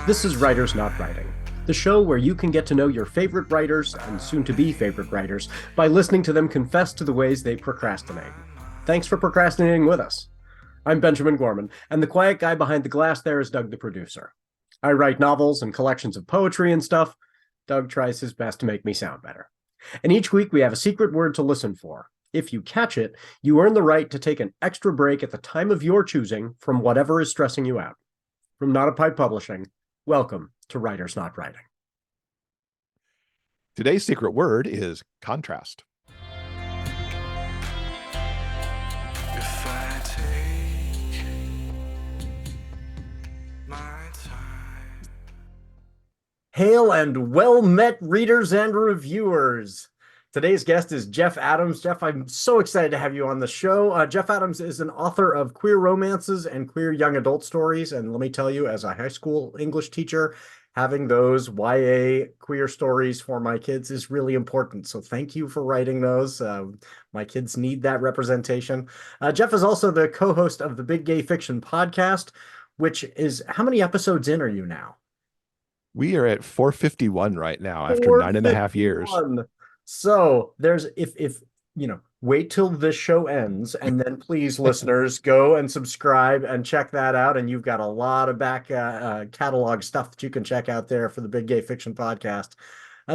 This is Writers Not Writing, the show where you can get to know your favorite writers and soon-to-be favorite writers by listening to them confess to the ways they procrastinate. Thanks for procrastinating with us. I'm Benjamin Gorman, and the quiet guy behind the glass there is Doug the producer. I write novels and collections of poetry and stuff. Doug tries his best to make me sound better. And each week we have a secret word to listen for. If you catch it, you earn the right to take an extra break at the time of your choosing from whatever is stressing you out. From NotAPipePublishing, welcome to Writers Not Writing. Today's secret word is contrast. If I take my time. Hail and well met readers and reviewers. Today's guest is Jeff Adams. Jeff, I'm so excited to have you on the show. Jeff Adams is an author of queer romances and queer young adult stories. And let me tell you, as a high school English teacher, having those YA queer stories for my kids is really important. So thank you for writing those. My kids need that representation. Jeff is also the co-host of the Big Gay Fiction podcast, which is, how many episodes in are you now? We are at 451 right now after 9.5 years. So there's, if you know, wait till this show ends, and then please, listeners, go and subscribe and check that out. And you've got a lot of back catalog stuff that you can check out there for the Big Gay Fiction podcast.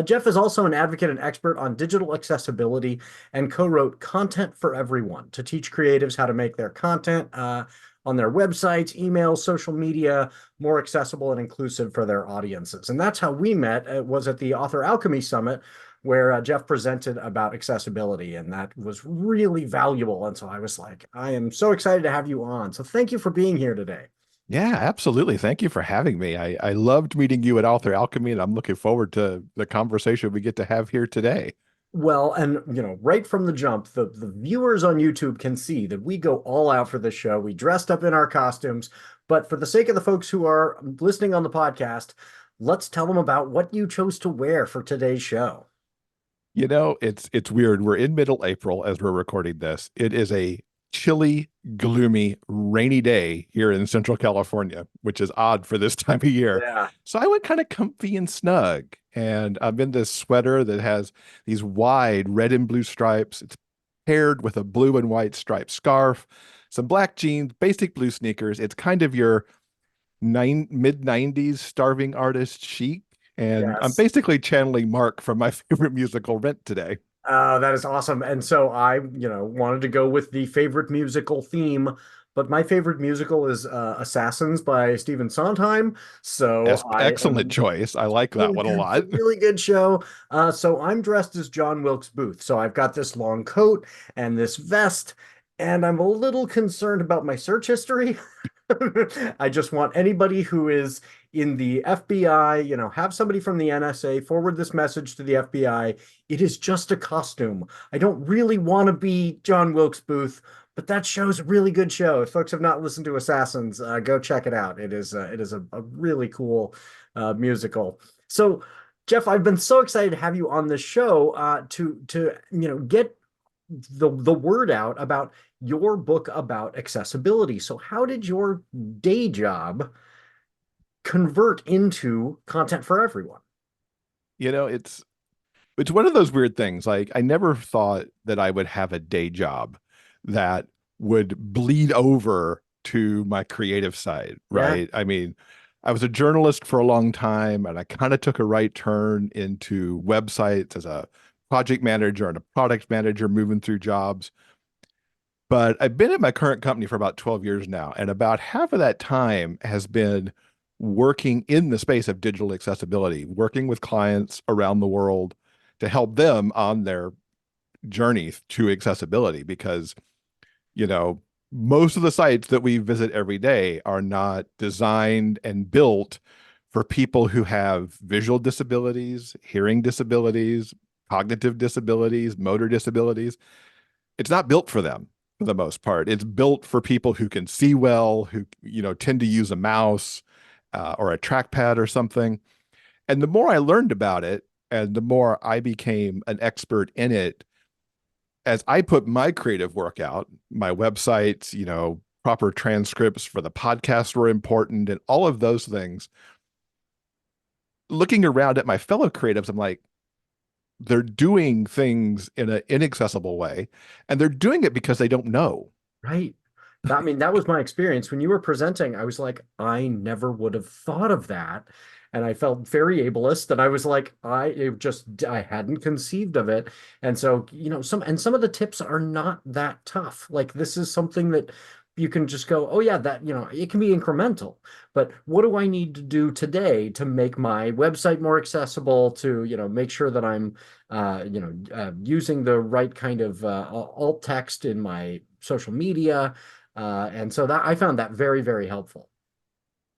Jeff is also an advocate and expert on digital accessibility and co-wrote Content for Everyone to teach creatives how to make their content on their websites, emails, social media more accessible and inclusive for their audiences. And that's how we met. It was at the Author Alchemy Summit, where Jeff presented about accessibility, and that was really valuable. And so I was like, I am so excited to have you on. So thank you for being here today. Yeah, absolutely. Thank you for having me. I loved meeting you at Author Alchemy, and I'm looking forward to the conversation we get to have here today. Well, and you know, right from the jump, the viewers on YouTube can see that we go all out for this show. We dressed up in our costumes, but for the sake of the folks who are listening on the podcast, let's tell them about what you chose to wear for today's show. You know, it's weird. We're in middle April as we're recording this. It is a chilly, gloomy, rainy day here in Central California, which is odd for this time of year. Yeah. So I went kind of comfy and snug, and I'm in this sweater that has these wide red and blue stripes. It's paired with a blue and white striped scarf, some black jeans, basic blue sneakers. It's kind of your mid-90s starving artist chic. And Yes. I'm basically channeling Mark from my favorite musical, Rent, today. That is awesome. And so I, wanted to go with the favorite musical theme, but my favorite musical is Assassins by Stephen Sondheim. So Excellent choice. I like that one a lot. It's a really good show. So I'm dressed as John Wilkes Booth. So I've got this long coat and this vest, and I'm a little concerned about my search history. I just want anybody who is in the FBI, have somebody from the NSA forward this message to the FBI. It is just a costume. I don't really want to be John Wilkes Booth, but that show's a really good show. If folks have not listened to Assassins, go check it out. It is a really cool musical. So, Jeff, I've been so excited to have you on the show to get the word out about your book about accessibility. So how did your day job convert into Content for Everyone? You know, it's one of those weird things. Like, I never thought that I would have a day job that would bleed over to my creative side, right? Yeah. I mean, I was a journalist for a long time, and I kind of took a right turn into websites as a project manager and a product manager, moving through jobs. But I've been at my current company for about 12 years now, and about half of that time has been working in the space of digital accessibility, working with clients around the world to help them on their journey to accessibility, because, most of the sites that we visit every day are not designed and built for people who have visual disabilities, hearing disabilities, cognitive disabilities, motor disabilities. It's not built for them for the most part. It's built for people who can see well, who, tend to use a mouse or a trackpad or something. And the more I learned about it, and the more I became an expert in it, as I put my creative work out, my websites, proper transcripts for the podcast were important, and all of those things. looking around at my fellow creatives, I'm like, they're doing things in an inaccessible way, and they're doing it because they don't know. Right. I mean, that was my experience. When you were presenting, I was like, I never would have thought of that. And I felt very ableist. And I was like, I hadn't conceived of it. And so, some of the tips are not that tough. Like this is something that you can just go, oh yeah, it can be incremental. But what do I need to do today to make my website more accessible, to, make sure that I'm using the right kind of alt text in my social media. And so that I found that very, very helpful.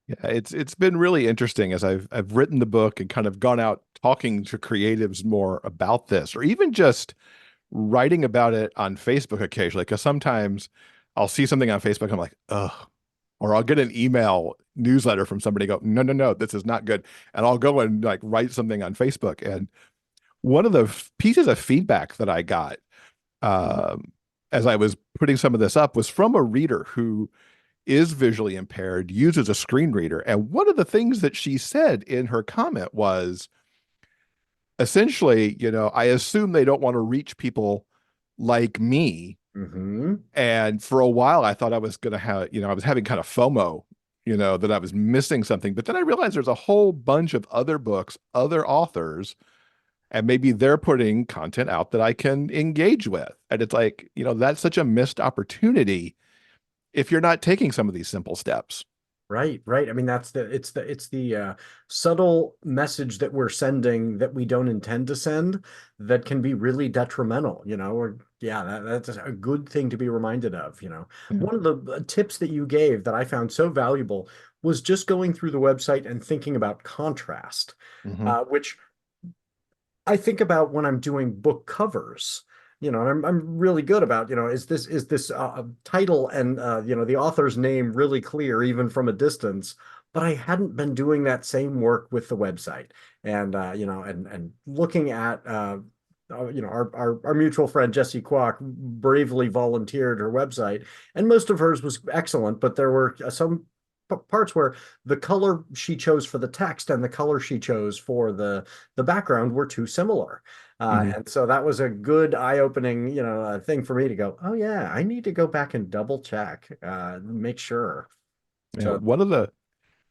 Yeah, it's been really interesting as I've written the book and kind of gone out talking to creatives more about this, or even just writing about it on Facebook occasionally. Because sometimes I'll see something on Facebook, I'm like, ugh, or I'll get an email newsletter from somebody go, no, no, no, this is not good, and I'll go and like write something on Facebook. And one of the pieces of feedback that I got um, as I was putting some of this up was from a reader who is visually impaired, uses a screen reader. And one of the things that she said in her comment was essentially, I assume they don't want to reach people like me. Hmm. And for a while, I thought I was going to have, I was having kind of FOMO, that I was missing something. But then I realized there's a whole bunch of other books, other authors, and maybe they're putting content out that I can engage with. And it's like, that's such a missed opportunity if you're not taking some of these simple steps. Right, right. I mean, it's the subtle message that we're sending that we don't intend to send that can be really detrimental, or yeah, that's a good thing to be reminded of. Yeah. One of the tips that you gave that I found so valuable was just going through the website and thinking about contrast, Mhm. which I think about when I'm doing book covers. And I'm really good about, is this title and the author's name really clear even from a distance? But I hadn't been doing that same work with the website, and and looking at our mutual friend Jessie Kwok bravely volunteered her website, and most of hers was excellent, but there were some parts where the color she chose for the text and the color she chose for the background were too similar. Mhm. And so that was a good eye-opening, thing for me to go, oh yeah, I need to go back and double check, make sure. So One of the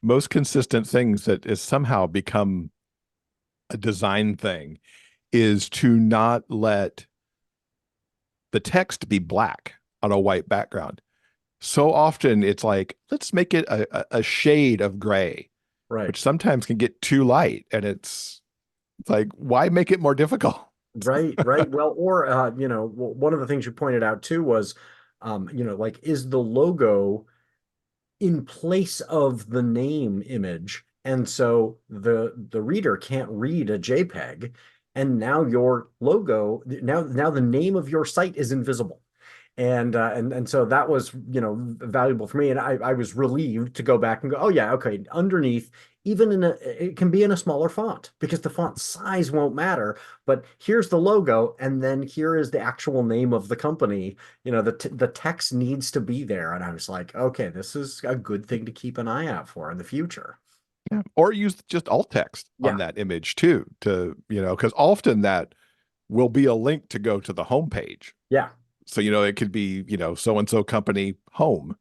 most consistent things that has somehow become a design thing is to not let the text be black on a white background. So often it's like, let's make it a shade of gray, right. which sometimes can get too light. And it's like, why make it more difficult? Right, right. Well, or one of the things you pointed out too was, like, is the logo in place of the name image, and so the reader can't read a JPEG, and now your logo, now the name of your site is invisible. And so that was, valuable for me, and I was relieved to go back and go, oh yeah, okay, underneath, even it can be in a smaller font because the font size won't matter, but here's the logo, and then here is the actual name of the company. The text needs to be there, and I was like, okay, this is a good thing to keep an eye out for in the future. Yeah. Or use just alt text on Yeah, that image too, because often that will be a link to go to the homepage. yeah. So, it could be, so and so company home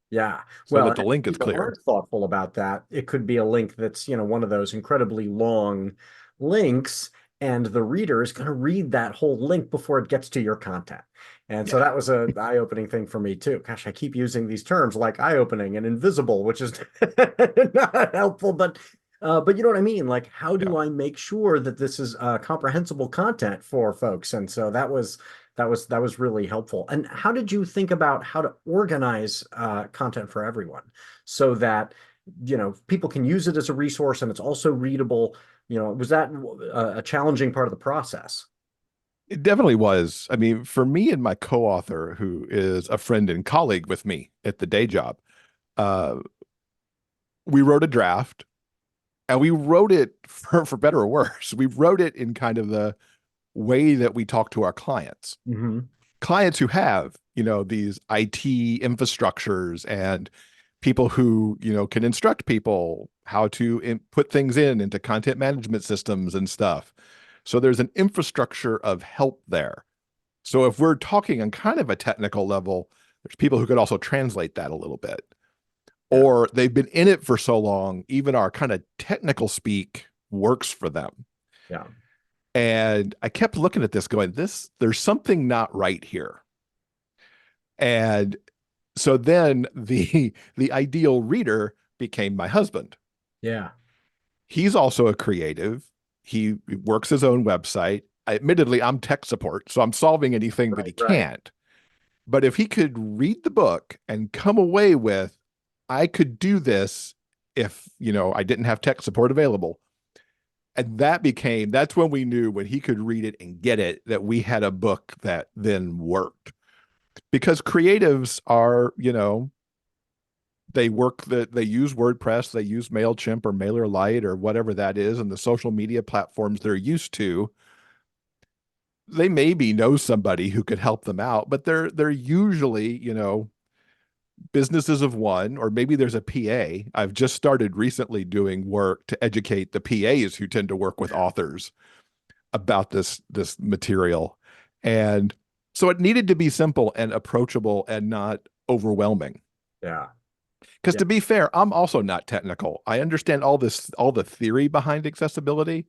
Yeah. so Well, that and the if link is people clear. aren't thoughtful about that, it could be a link that's, one of those incredibly long links, and the reader is going to read that whole link before it gets to your content. And so Yeah. that was a eye-opening thing for me too. Gosh, I keep using these terms like eye-opening and invisible, which is not helpful, but you know what I mean? Like, how Yeah. do I make sure that this is comprehensible content for folks? And so that was really helpful. And how did you think about how to organize content for everyone so that people can use it as a resource and it's also readable? Was that a challenging part of the process? It definitely was. I mean, for me and my co-author, who is a friend and colleague with me at the day job, uh, we wrote a draft and we wrote it for better or worse. We wrote it in kind of the way that we talk to our clients. Hmm. Clients who have, these IT infrastructures and people who, can instruct people how to put things into content management systems and stuff. So there's an infrastructure of help there. So if we're talking on kind of a technical level, there's people who could also translate that a little bit. Yeah. Or they've been in it for so long, even our kind of technical speak works for them. Yeah. And I kept looking at this going, there's something not right here. And so then the ideal reader became my husband. Yeah. He's also a creative. He works his own website. Admittedly, I'm tech support, so I'm solving anything that he Right. can't. But if he could read the book and come away with, I could do this if, I didn't have tech support available. And that's when we knew, when he could read it and get it, that we had a book that then worked. Because creatives are, they use WordPress, they use MailChimp or MailerLite or whatever that is, and the social media platforms they're used to. They maybe know somebody who could help them out, but they're usually, businesses of one, or maybe there's a PA. I've just started recently doing work to educate the PAs who tend to work with authors about this material. And so it needed to be simple and approachable and not overwhelming. Yeah. Because Yeah. to be fair, I'm also not technical. I understand all the theory behind accessibility,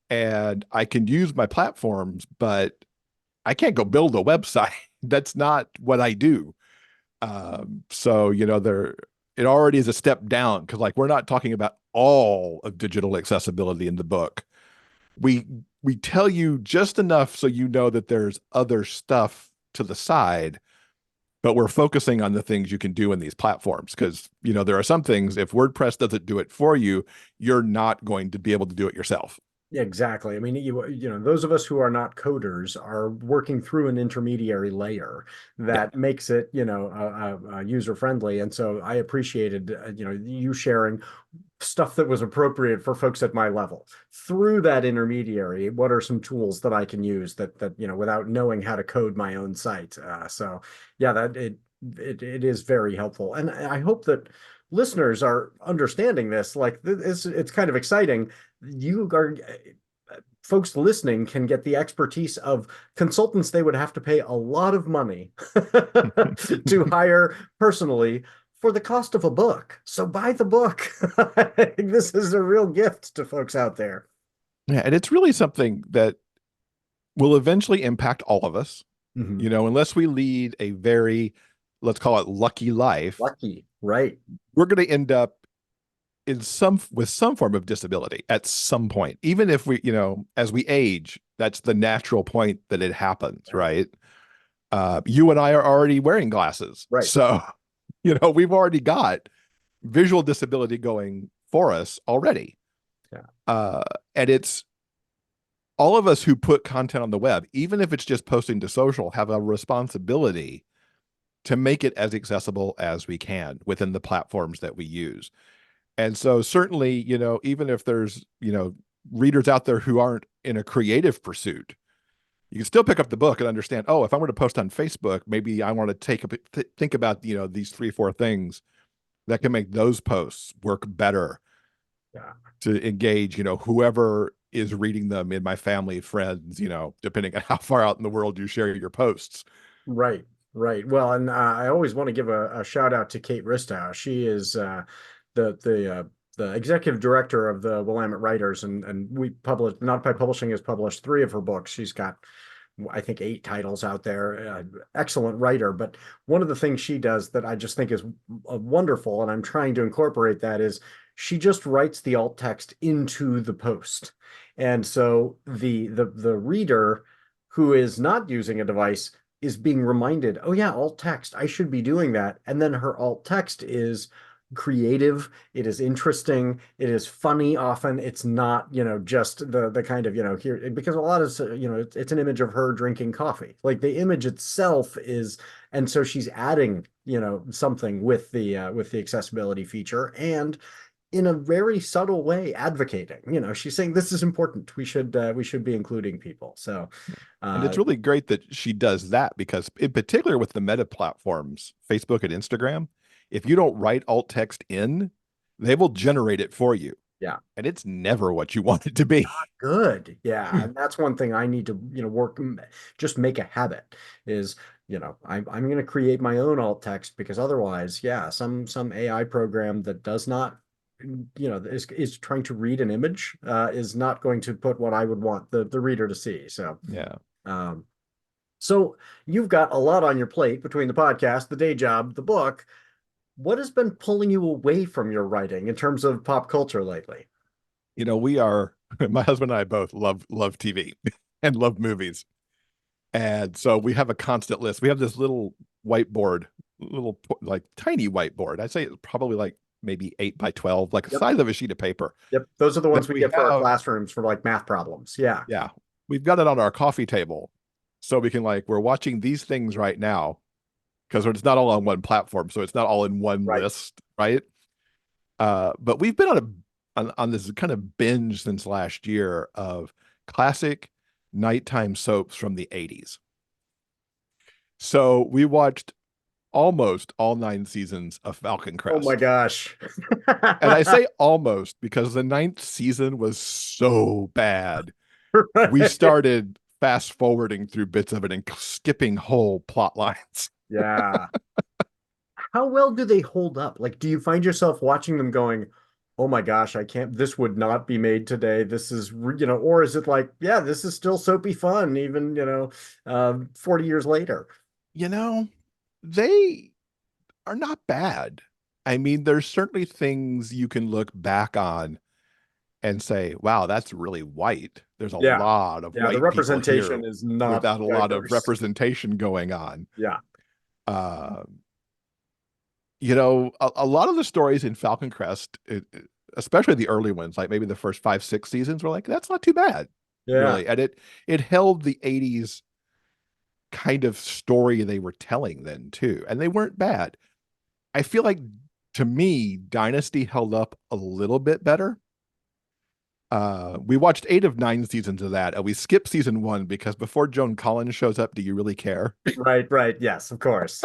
and I can use my platforms, but I can't go build a website. That's not what I do. So, it already is a step down, because like we're not talking about all of digital accessibility in the book. We tell you just enough so you know that there's other stuff to the side, but we're focusing on the things you can do in these platforms, because there are some things, if WordPress doesn't do it for you, you're not going to be able to do it yourself. Exactly. I mean, those of us who are not coders are working through an intermediary layer Yeah. that makes it, user friendly. And so I appreciated, you sharing stuff that was appropriate for folks at my level. Through that intermediary, what are some tools that I can use that without knowing how to code my own site? So yeah, that it is very helpful, and I hope that listeners are understanding this. Like it's kind of exciting. You are folks listening can get the expertise of consultants they would have to pay a lot of money to hire personally for the cost of a book. So buy the book. I think this is a real gift to folks out there. Yeah, and it's really something that will eventually impact all of us, Mhm. unless we lead a very, let's call it, lucky life. Lucky, right? We're going to end up with some form of disability at some point. Even if we, as we age, that's the natural point that it happens, right? You and I are already wearing glasses. Right. So, we've already got visual disability going for us already. Yeah. And it's all of us who put content on the web, even if it's just posting to social, have a responsibility to make it as accessible as we can within the platforms that we use. And so certainly, even if there's, readers out there who aren't in a creative pursuit, you can still pick up the book and understand, oh, if I were to post on Facebook, maybe I want to think about, these 3-4 things that can make those posts work better. Yeah. To engage, whoever is reading them in my family, friends, depending on how far out in the world you share your posts. Right. Right. Well, and I always want to give a shout out to Kate Ristow. She is the executive director of the Willamette Writers, and we published, NotAPipePublishing has published 3 of her books. She's got, I think, 8 titles out there. Excellent writer. But one of the things she does that I just think is wonderful, and I'm trying to incorporate that, is she just writes the alt text into the post. And so the reader who is not using a device is being reminded, oh yeah, alt text, I should be doing that. And then her alt text is creative, it is interesting, it is funny. Often it's not, just the kind of, here, because a lot of, it's an image of her drinking coffee. Like the image itself is, and so she's adding, something with the accessibility feature, and in a very subtle way advocating. She's saying this is important, we should be including people. So And it's really great that she does that, because in particular with the meta platforms, Facebook and Instagram, If you don't write alt text in, they will generate it for you. Yeah. And it's never what you want it to be. Good. Yeah. And that's one thing I need to, work, just make a habit is, I'm going to create my own alt text because otherwise, yeah, some AI program that does not, is trying to read an image, is not going to put what I would want the reader to see. So, Yeah. um, so you've got a lot on your plate between the podcast, the day job, the book. What has been pulling you away from your writing in terms of pop culture lately? We are my husband and I both love TV and love movies. And so we have a constant list. We have this little whiteboard, little like tiny whiteboard. I'd say it's probably like maybe 8 by 12, like the Yep. size of a sheet of paper. Yep. Those are the That ones we we get for our have, classrooms for like math problems. Yeah. yeah, we've got it on our coffee table. So we can we're watching these things right now because it's not all on one platform. So it's not all in one Right. list, right? But we've been on this kind of binge since last year of classic nighttime soaps from the 80s. So we watched almost all 9 seasons of Falcon Oh my Crest. gosh. And I say almost because the 9th season was so bad. We Right. started fast forwarding through bits of it and skipping whole plot lines. Yeah. How well do they hold up? Like, do you find yourself watching them going, oh my gosh, I can't, this would not be made today. This is, or is it like, yeah, this is still soapy fun, even, 40 years later? You know, they are not bad. I mean, there's certainly things you can look back on and say, wow, that's really white. There's a Yeah. lot of Yeah. The white people here representation is not without a lot of diverse. representation going on. Yeah. Uh, a lot of the stories in Falcon Crest, especially the early ones, like maybe the first 5, 6 seasons, were like, that's not too bad, Yeah. really. And it held the 80s kind of story they were telling then too. And they weren't bad. I feel like to me, Dynasty held up a little bit better. We watched 8 of 9 seasons of that, and we skipped season 1 because before Joan Collins shows up, do you really care? Right. Right. Yes, of course.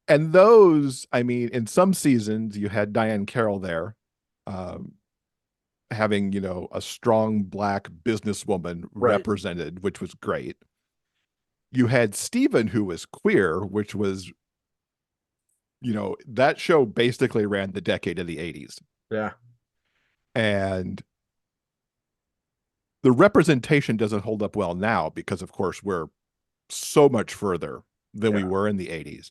And those, I mean, in some seasons you had Diane Carroll there, um, having a strong black businesswoman Right. represented, which was great. You had Stephen, who was queer, which was that show basically ran the decade of the 80s. Yeah. And the representation doesn't hold up well now because, of course, we're so much further than we Yeah. were in the 80s.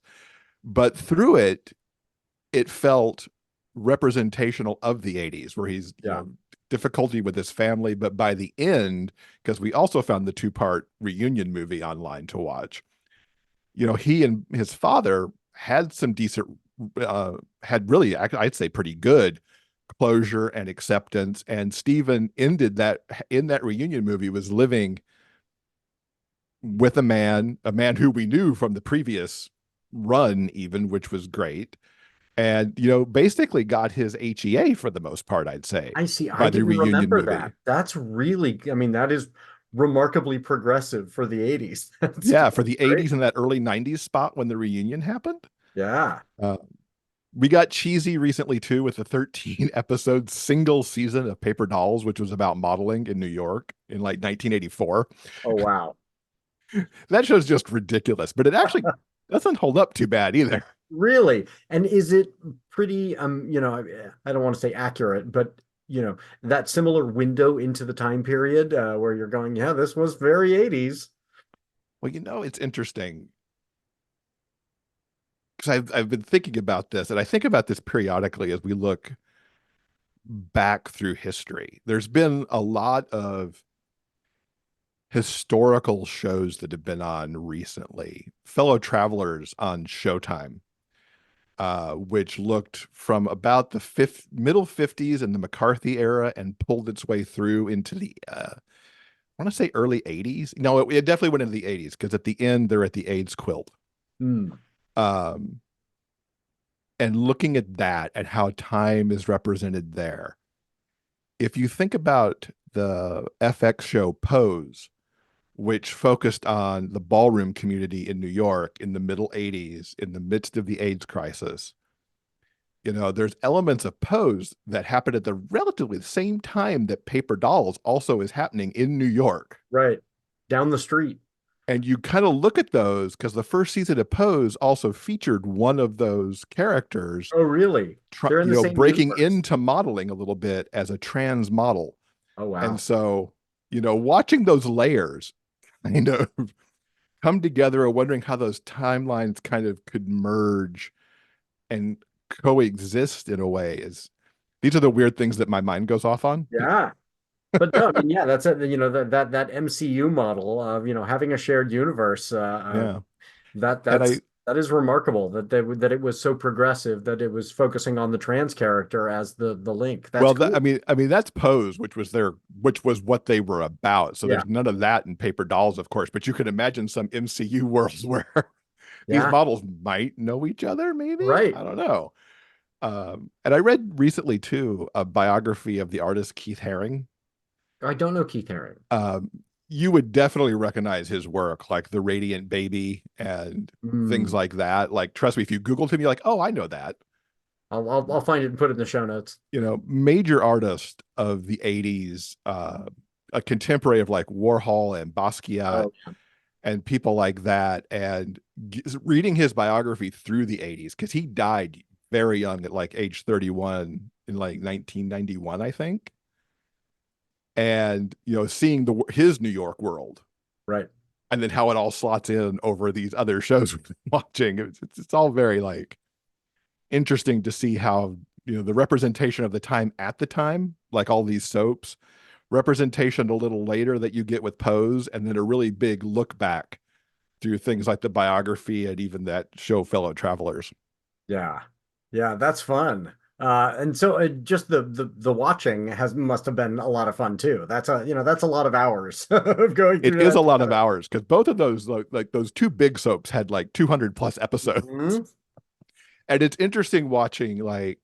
But through it, it felt representational of the 80s, where he's, Yeah. difficulty with his family. But by the end, because we also found the 2-part reunion movie online to watch, he and his father had some decent, had really, I'd say, pretty good closure and acceptance. And Stephen ended that in that reunion movie was living with a man who we knew from the previous run, even, which was great. And, basically got his HEA for the most part, I'd say, I see. I by the didn't reunion remember movie. that. That's really, I mean, that is remarkably progressive for the 80s. Yeah, for the great. 80s and that early 90s spot when the reunion happened. Yeah. We got cheesy recently too with the 13 episode single season of Paper Dolls, which was about modeling in New York in like 1984. Oh, wow. That show's just ridiculous, but it actually doesn't hold up too bad either. Really? And is it pretty, I don't want to say accurate, but, that similar window into the time period where you're going, yeah, this was very 80s. Well, it's interesting because I've been thinking about this, and I think about this periodically as we look back through history. There's been a lot of historical shows that have been on recently. Fellow Travelers on Showtime, which looked from about the middle 50s and the McCarthy era and pulled its way through into the I want to say early 80s. No, it definitely went into the 80s because at the end they're at the AIDS quilt. Hmm. And looking at that and how time is represented there. If you think about the FX show Pose, which focused on the ballroom community in New York in the middle 80s, in the midst of the AIDS crisis. There's elements of Pose that happened at the relatively the same time that Paper Dolls also is happening in New York. Right. Down the street. And you kind of look at those because the first season of Pose also featured one of those characters, Oh, really? They're in the same breaking universe. into modeling a little bit as a trans model. Oh, wow. And so, watching those layers kind of come together and wondering how those timelines kind of could merge and coexist in a way these are the weird things that my mind goes off on. Yeah. But no, I mean, yeah, that's it. That MCU model of, having a shared universe. Yeah. That is remarkable that it was so progressive that it was focusing on the trans character as the link. That's cool. I mean that's Pose, which was what they were about. So Yeah. there's none of that in Paper Dolls, of course, but you can imagine some MCU worlds where these Yeah. models might know each other, maybe. Right. I don't know. And I read recently too a biography of the artist Keith Haring. I don't know Keith Haring. You would definitely recognize his work, like The Radiant Baby and things like that. Like, trust me, if you Googled him, you're like, oh, I know that. I'll find it and put it in the show notes. Major artist of the 80s, a contemporary of like Warhol and Basquiat and people like that. And reading his biography through the 80s, because he died very young at like age 31 in like 1991, I think. And seeing his New York world, right, and then how it all slots in over these other shows we've been watching, it's all very like interesting to see how the representation of the time at the time, like all these soaps, representation a little later that you get with Pose, and then a really big look back through things like the biography and even that show Fellow Travelers. Yeah, that's fun. And so just the watching must have been a lot of fun too. That's a lot of hours of going through. It is a lot of hours because both of those like those two big soaps had like 200 plus episodes. Mm-hmm. And it's interesting watching, like,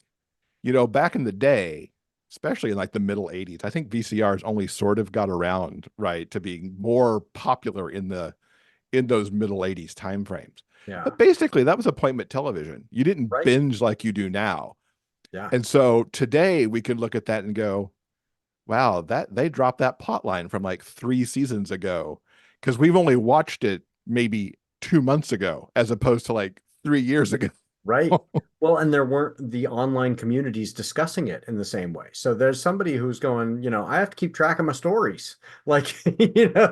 back in the day, especially in like the middle 80s, I think VCRs only sort of got around, right, to being more popular in those middle 80s time frames. Yeah. But basically that was appointment television. You didn't binge like you do now. Yeah. And so today we could look at that and go, wow, that they dropped that plot line from like 3 seasons ago, because we've only watched it maybe 2 months ago as opposed to like 3 years ago. Right. Well, and there weren't the online communities discussing it in the same way. So there's somebody who's going, I have to keep track of my stories. Like,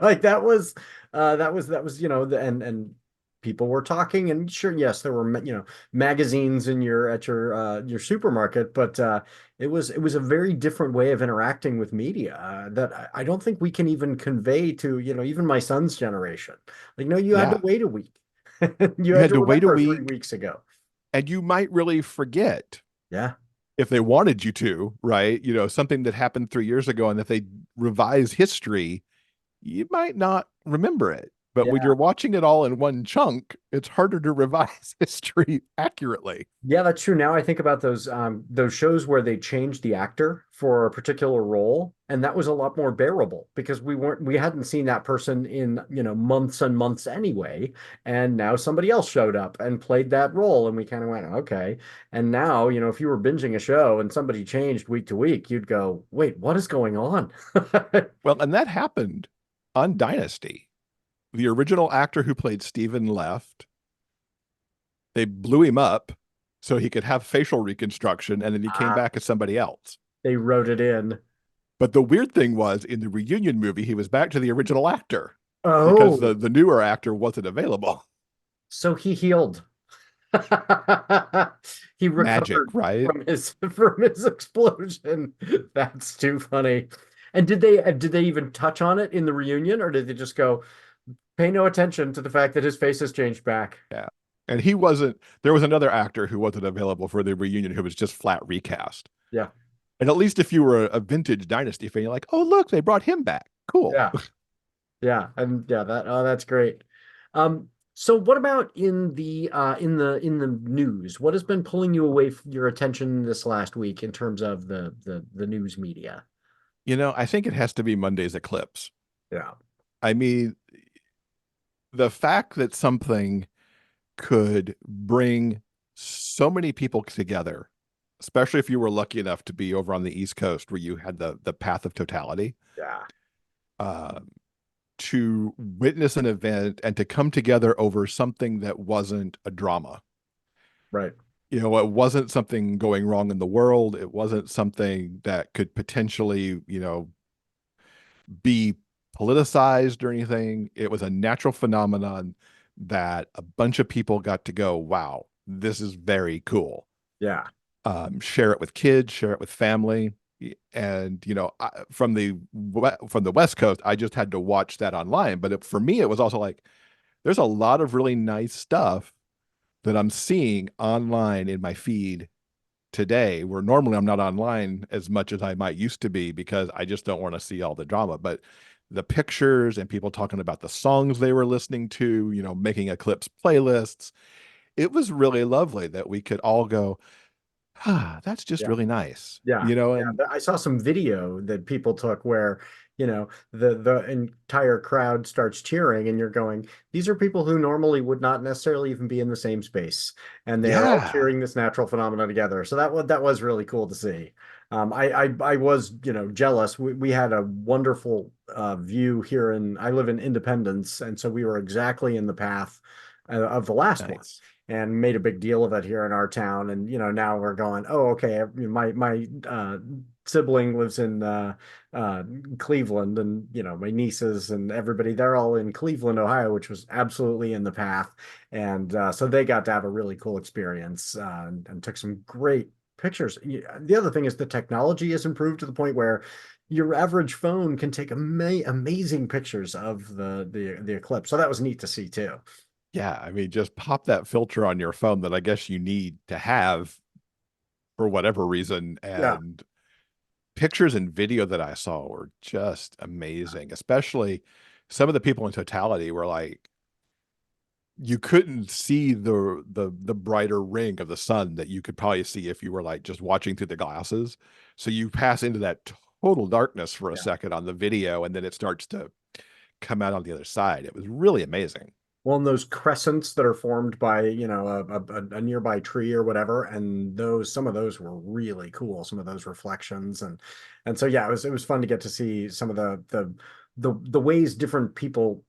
like that was, and people were talking, and sure, yes, there were, magazines at your supermarket, but it was a very different way of interacting with media that I don't think we can even convey to, even my son's generation. Like, no, you had to wait a week. you had to wait a week 3 weeks ago. And you might really forget. Yeah. If they wanted you to, right? Something that happened 3 years ago, and if they revise history, you might not remember it. But when you're watching it all in one chunk, it's harder to revise history accurately. Yeah, that's true. Now I think about those shows where they changed the actor for a particular role, and that was a lot more bearable because we hadn't seen that person in, months and months anyway, and now somebody else showed up and played that role, and we kind of went, okay. And now, if you were binging a show and somebody changed week to week, you'd go, wait, what is going on? Well, and that happened on Dynasty. The original actor who played Steven left. They blew him up so he could have facial reconstruction, and then he came back as somebody else. They wrote it in. But the weird thing was, in the reunion movie, he was back to the original actor. Oh. Because the newer actor wasn't available. So he healed. He recovered magic, right? from his explosion. That's too funny. And did they even touch on it in the reunion, or did they just go, pay no attention to the fact that his face has changed back? Yeah. And there was another actor who wasn't available for the reunion who was just flat recast. Yeah. And at least if you were a vintage Dynasty fan, you're like, oh, look, they brought him back. Cool. Yeah. Yeah. And that's great. So what about in the news? What has been pulling you away from your attention this last week in terms of the news media? I think it has to be Monday's eclipse. Yeah. I mean, the fact that something could bring so many people together, especially if you were lucky enough to be over on the East Coast where you had the path of totality, Yeah. uh, to witness an event and to come together over something that wasn't a drama. Right. You know, it wasn't something going wrong in the world. It wasn't something that could potentially, be politicized or anything. It was a natural phenomenon that a bunch of people got to go, wow, this is very cool. Yeah. Share it with kids, share it with family. And from the West Coast, I just had to watch that online. But for me, it was also like there's a lot of really nice stuff that I'm seeing online in my feed today, where normally I'm not online as much as I might used to be because I just don't want to see all the drama. But the pictures and people talking about the songs they were listening to, making Eclipse playlists, it was really lovely that we could all go, that's just Yeah. really nice, Yeah, yeah. and I saw some video that people took where, the entire crowd starts cheering, and you're going, these are people who normally would not necessarily even be in the same space, and they are all yeah, cheering this natural phenomenon together. So that was really cool to see. I was, jealous. We had a wonderful view here I live in Independence, and so we were exactly in the path of the last one nice. and made a big deal of it here in our town. And now we're going, oh, okay. My sibling lives in uh, Cleveland, and my nieces and everybody, they're all in Cleveland, Ohio, which was absolutely in the path. And so they got to have a really cool experience and took some great pictures. The other thing is the technology has improved to the point where your average phone can take amazing pictures of the eclipse. So that was neat to see too. Yeah, I mean, just pop that filter on your phone that I guess you need to have for whatever reason. Yeah. And pictures and video that I saw were just amazing, especially some of the people in totality were like, you couldn't see the brighter ring of the sun that you could probably see if you were like just watching through the glasses. So you pass into that total darkness for a Yeah. second on the video, and then it starts to come out on the other side. It was really amazing. Well, and those crescents that are formed by, a nearby tree or whatever, and some of those were really cool. Some of those reflections, and so yeah, it was fun to get to see some of the ways different people,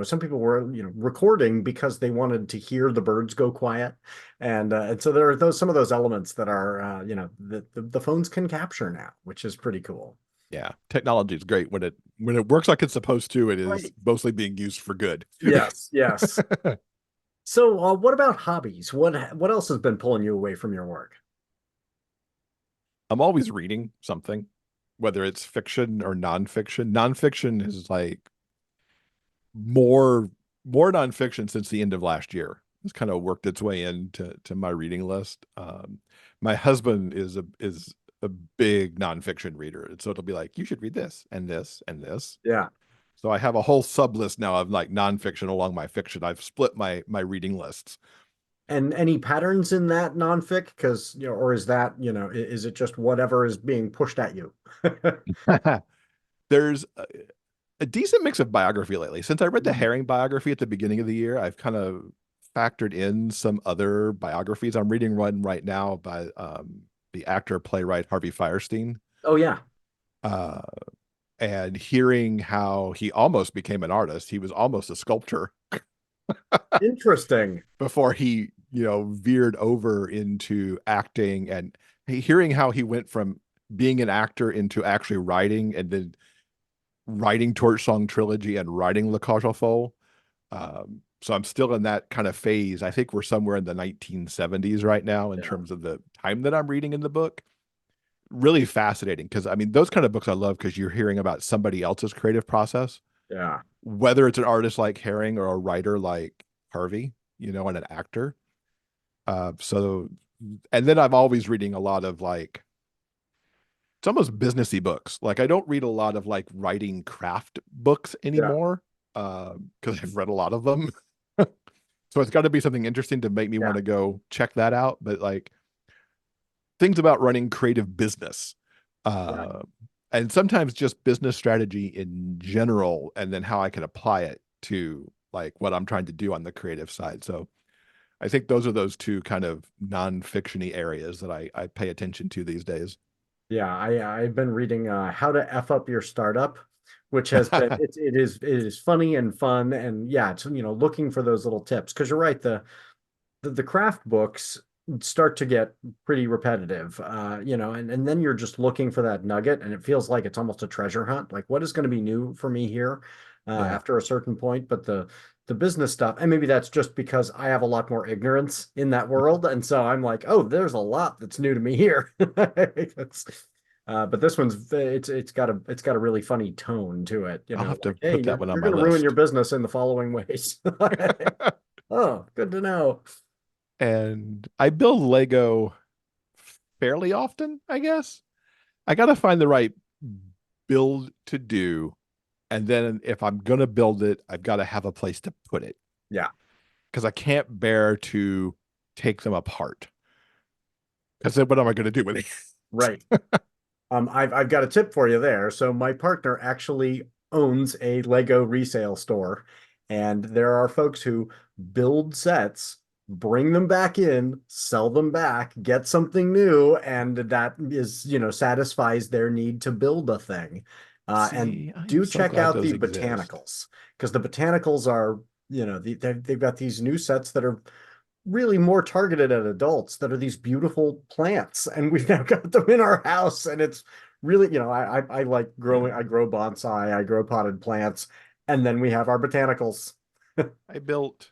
some people were, recording because they wanted to hear the birds go quiet, and so there are some of those elements that are, the phones can capture now, which is pretty cool. Yeah, technology is great when it works like it's supposed to. It is Right. mostly being used for good. Yes, yes. So, what about hobbies? What else has been pulling you away from your work? I'm always reading something, whether it's fiction or nonfiction. Nonfiction is like more nonfiction since the end of last year. It's kind of worked its way into my reading list. My husband is a big nonfiction reader, and so it'll be like, you should read this and this and this. Yeah. So I have a whole sub list now of like nonfiction along my fiction. I've split my reading lists. And any patterns in that nonfic? Because, or is that, is it just whatever is being pushed at you? There's a decent mix of biography lately. Since I read the Haring biography at the beginning of the year, I've kind of factored in some other biographies. I'm reading one right now by the actor playwright Harvey Firestein, Oh, yeah. uh, and hearing how he almost became an artist. He was almost a sculptor Interesting. before he veered over into acting, and hearing how he went from being an actor into actually writing, and then writing Torch Song Trilogy and writing La Cage aux Folles. So I'm still in that kind of phase. I think we're somewhere in the 1970s right now in Yeah. terms of the time that I'm reading in the book. Really fascinating because I mean, those kind of books I love because you're hearing about somebody else's creative process, Yeah. whether it's an artist like Haring or a writer like Harvey, and an actor. So, and then I'm always reading a lot of like, it's almost businessy books. Like I don't read a lot of like writing craft books Yeah. anymore because I've read a lot of them. So it's got to be something interesting to make me Yeah. want to go check that out. But like things about running creative business, Yeah. uh, and sometimes just business strategy in general, and then how I can apply it to like what I'm trying to do on the creative side. So I think those are those two kind of non-fictiony areas that I pay attention to these days. Yeah, I've been reading How to F Up Your Startup, which has been it is funny and fun, and yeah, it's looking for those little tips, because you're right, the craft books start to get pretty repetitive, and then you're just looking for that nugget, and it feels like it's almost a treasure hunt. Like, what is going to be new for me here Yeah, after a certain point? But the business stuff, and maybe that's just because I have a lot more ignorance in that world, and so I'm like, oh, there's a lot that's new to me here. But this one's it's got a really funny tone to it, I'll have to like, hey, put that you're one on you're my going to ruin your list. business in the following ways. Oh, good to know. And I build Lego fairly often, I guess. I got to find the right build to do. And then if I'm going to build it, I've got to have a place to put it Yeah, because I can't bear to take them apart. Because then what am I going to do with it? right. I've got a tip for you there. So my partner actually owns a Lego resale store, and there are folks who build sets, bring them back in, sell them back, get something new, and that is, satisfies their need to build a thing. And See, I am do so check glad out the those exist. botanicals, because the botanicals are, they've got these new sets that are really more targeted at adults, that are these beautiful plants, and we've now got them in our house, and it's really, I like Yeah. growing. I grow bonsai, I grow potted plants, and then we have our botanicals. I built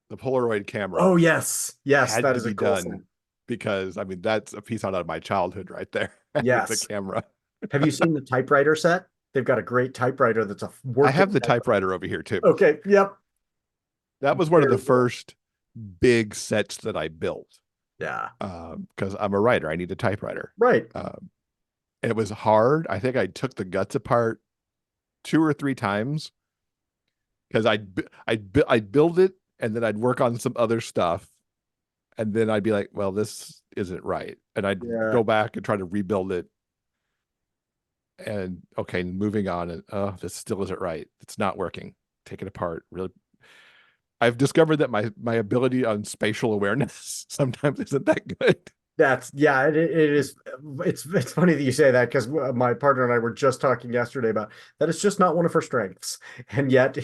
the Polaroid camera. Oh yes, yes, Had that to is a be cool thing. done because I mean that's a piece out of my childhood right there. It's a Yes. camera. Have you seen the typewriter set? They've got a great typewriter that's a I working have the typewriter. typewriter over here too. Okay, yep. That was one of the Very cool. first big sets that I built Yeah, because I'm a writer. I need a typewriter. right. Um, it was hard. I think I took the guts apart two or three times because I'd build it and then I'd work on some other stuff and then I'd be like, well, this isn't right, and I'd Yeah. go back and try to rebuild it. And okay, moving on, and oh, this still isn't right. It's not working. Take it apart. Really, I've discovered that my ability on spatial awareness sometimes isn't that good. That's yeah, it is. It's funny that you say that, because my partner and I were just talking yesterday about that. It's just not one of her strengths, and yet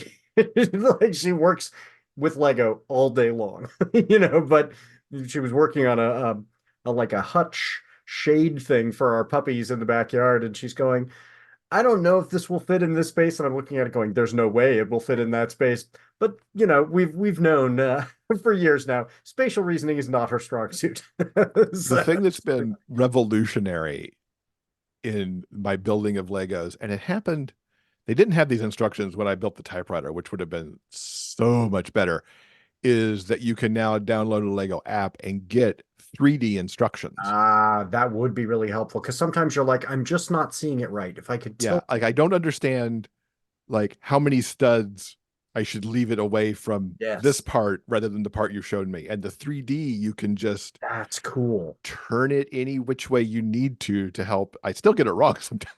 like she works with Lego all day long, But she was working on a like a hutch shade thing for our puppies in the backyard, and she's going, I don't know if this will fit in this space. And I'm looking at it going, there's no way it will fit in that space. But we've known for years now, spatial reasoning is not her strong suit. The So, thing that's been revolutionary in my building of Legos, and it happened, they didn't have these instructions when I built the typewriter, which would have been so much better, is that you can now download a Lego app and get 3D instructions. that would be really helpful, because sometimes you're like, I'm just not seeing it right. If I could Yeah, tilt. like I don't understand like how many studs I should leave it away from this Yes, part rather than the part you showed me. And the 3D, you can just that's cool. turn it any which way you need to help. I still get it wrong sometimes,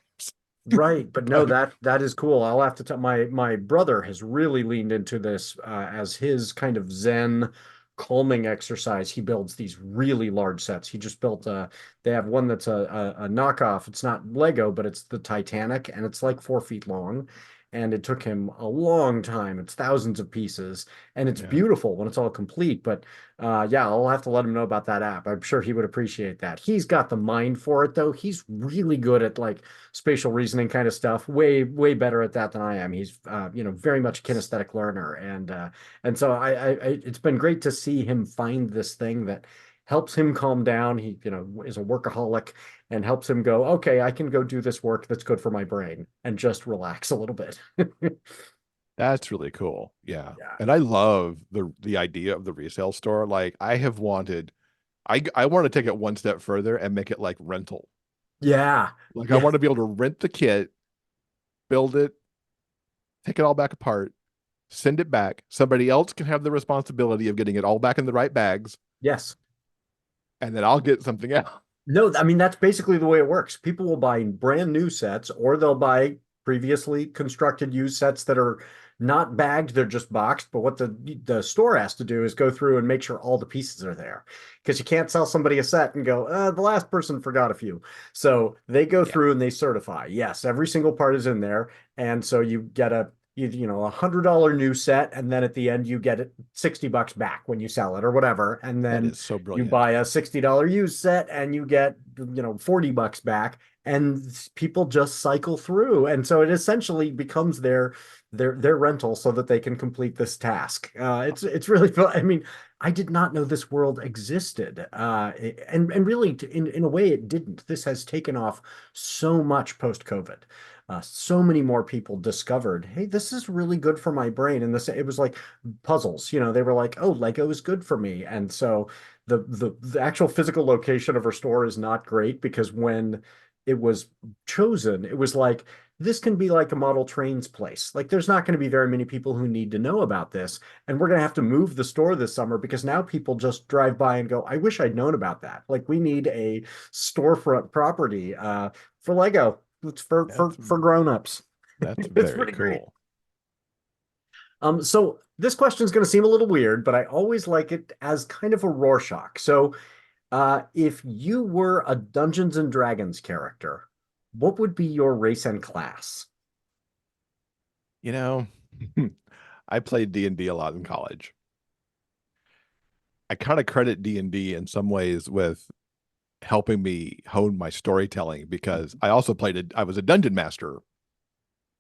Right, but no, but that is cool. I'll have to tell my brother has really leaned into this as his kind of Zen calming exercise. He builds these really large sets. He just built they have one that's a knockoff. It's not Lego, but it's the Titanic, and it's like 4 feet long. And it took him a long time. It's thousands of pieces, and it's yeah. beautiful when it's all complete. But yeah, I'll have to let him know about that app. I'm sure he would appreciate that. He's got the mind for it, though. He's really good at like spatial reasoning kind of stuff. Way better at that than I am. He's very much a kinesthetic learner, and so it's been great to see him find this thing that helps him calm down. He is a workaholic, and helps him go, okay, I can go do this work that's good for my brain and just relax a little bit. That's really cool. Yeah. Yeah. And I love the idea of the resale store. Like I have wanted, I want to take it one step further and make it like rental. Yeah. Like I Yeah. want to be able to rent the kit, build it, take it all back apart, send it back. Somebody else can have the responsibility of getting it all back in the right bags, Yes. and then I'll get something else. No, I mean that's basically the way it works. People will buy brand new sets or they'll buy previously constructed used sets that are not bagged, they're just boxed. But what the store has to do is go through and make sure all the pieces are there. Because you can't sell somebody a set and go, the last person forgot a few. So they go Yeah, through and they certify. Yes, every single part is in there. And so you get a $100 new set, and then at the end you get it $60 back when you sell it or whatever. And that then is so you brilliant. buy a $60 used set and you get, $40 back, and people just cycle through. And so it essentially becomes their rental so that they can complete this task. It's really fun. I mean, I did not know this world existed. And really in a way it didn't. This has taken off so much post-COVID. So many more people discovered, hey, this is really good for my brain. And this, it was like puzzles, they were like, oh, Lego is good for me. And so the actual physical location of her store is not great because when it was chosen, it was like, this can be like a model trains place. Like there's not going to be very many people who need to know about this. And we're going to have to move the store this summer because now people just drive by and go, I wish I'd known about that. Like we need a storefront property for Lego. It's for That's grown-ups. that's It's very pretty great. cool. So this question is going to seem a little weird, but I always like it as kind of a Rorschach. So, if you were a Dungeons and Dragons character, what would be your race and class? You know, I played D&D a lot in college. I kind of credit D&D in some ways with helping me hone my storytelling because I also I was a dungeon master,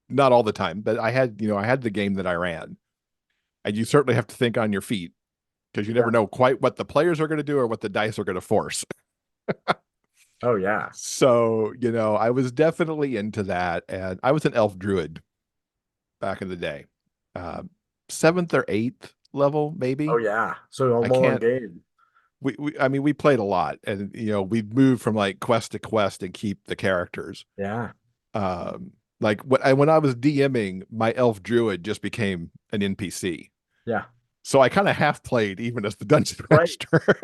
not all the time, but I had the game that I ran. And you certainly have to think on your feet because you Yeah. never know quite what the players are going to do or what the dice are going to force. Oh yeah. So, I was definitely into that. And I was an elf druid back in the day. Uh, seventh or eighth level, Oh maybe. yeah. So a I long can't game. I mean we played a lot and we'd move from like quest to quest and keep the characters. Yeah. Like when I was DMing, my elf druid just became an NPC. Yeah. So I kind of half played even as the dungeon Right. master.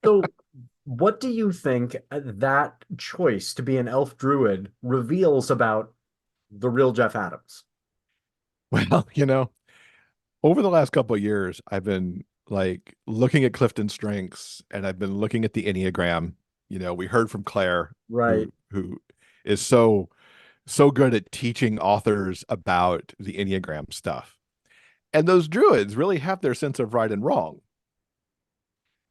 So what do you think that choice to be an elf druid reveals about the real Jeff Adams? Well, over the last couple of years, I've been like looking at Clifton's strengths and I've been looking at the Enneagram. We heard from Claire, Right. who is so good at teaching authors about the Enneagram stuff. And those druids really have their sense of right and wrong.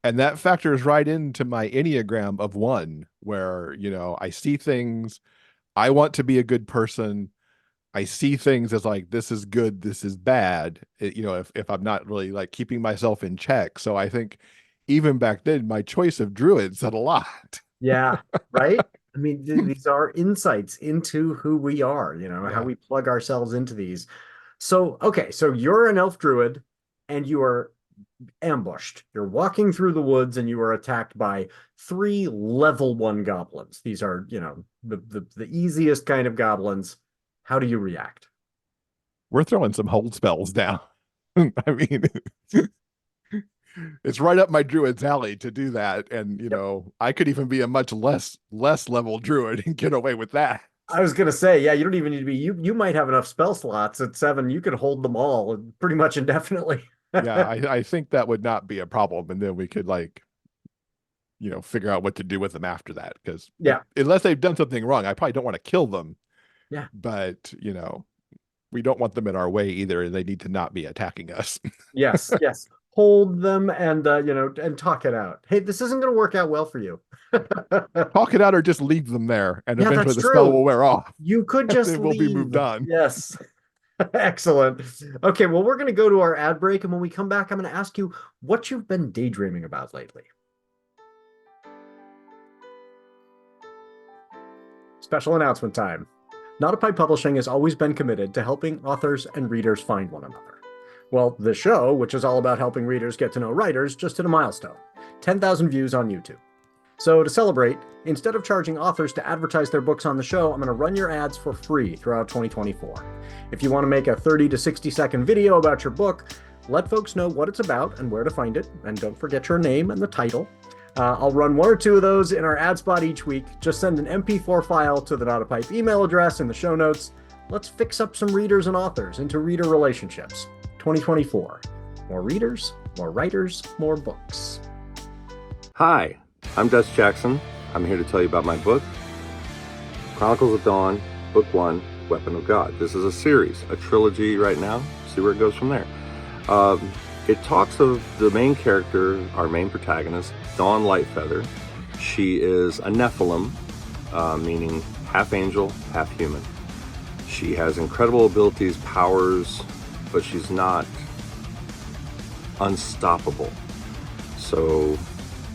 And that factors right into my Enneagram of one, where, I see things, I want to be a good person. I see things as like, this is good, this is bad, if I'm not really like keeping myself in check. So I think even back then, my choice of druid said a lot. Yeah, right? I mean, these are insights into who we are, how Yeah. we plug ourselves into these. So, okay, so you're an elf druid and you are ambushed. You're walking through the woods and you are attacked by three level one goblins. These are, the easiest kind of goblins. How do you react? We're throwing some hold spells down. I mean, it's right up my druid's alley to do that. And, Yep. I could even be a much less level druid and get away with that. I was gonna say, yeah, you don't even need to be you might have enough spell slots at 7. You could hold them all pretty much indefinitely. Yeah, I think that would not be a problem. And then we could like, figure out what to do with them after that. Because Yeah, unless they've done something wrong, I probably don't want to kill them. yeah. But, we don't want them in our way either. They need to not be attacking us. Yes, yes. Hold them and and talk it out. Hey, this isn't going to work out well for you. Talk it out or just leave them there. And Yeah, eventually that's the spell true. will wear off. You could And just then we'll be leave. moved on. Yes. Excellent. Okay, well, we're going to go to our ad break, and when we come back, I'm going to ask you what you've been daydreaming about lately. Special announcement time. NotAPipePublishing has always been committed to helping authors and readers find one another. Well, the show, which is all about helping readers get to know writers, just hit a milestone: 10,000 views on YouTube. So to celebrate, instead of charging authors to advertise their books on the show, I'm going to run your ads for free throughout 2024. If you want to make a 30 to 60 second video about your book, let folks know what it's about and where to find it, and don't forget your name and the title. I'll run one or two of those in our ad spot each week. Just send an MP4 file to the NotAPipe email address in the show notes. Let's fix up some readers and authors into reader relationships. 2024. More readers, more writers, more books. Hi, I'm Des Jackson. I'm here to tell you about my book, Chronicles of Dawn, Book 1, Weapon of God. This is a series, a trilogy right now. See where it goes from there. It talks of the main character, our main protagonist, Dawn Lightfeather. She is a Nephilim, meaning half angel, half human. She has incredible abilities, powers, but she's not unstoppable. So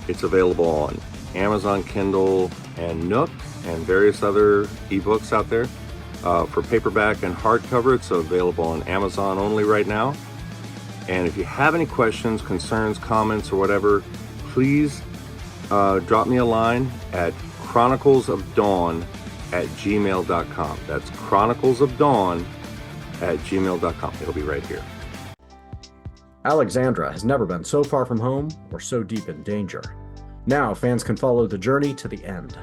it's available on Amazon Kindle and Nook and various other ebooks out there. For paperback and hardcover, it's available on Amazon only right now. And if you have any questions, concerns, comments, or whatever, please drop me a line at chroniclesofdawn@gmail.com. That's chroniclesofdawn@gmail.com. It'll be right here. Alexandra has never been so far from home or so deep in danger. Now fans can follow the journey to the end.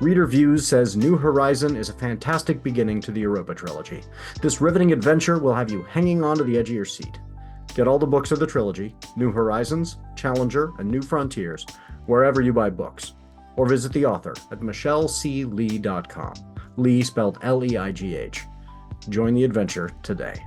Reader Views says New Horizon is a fantastic beginning to the Europa trilogy. This riveting adventure will have you hanging on to the edge of your seat. Get all the books of the trilogy, New Horizons, Challenger, and New Frontiers, wherever you buy books. Or visit the author at michelleleigh.com. Leigh spelled Leigh. Join the adventure today.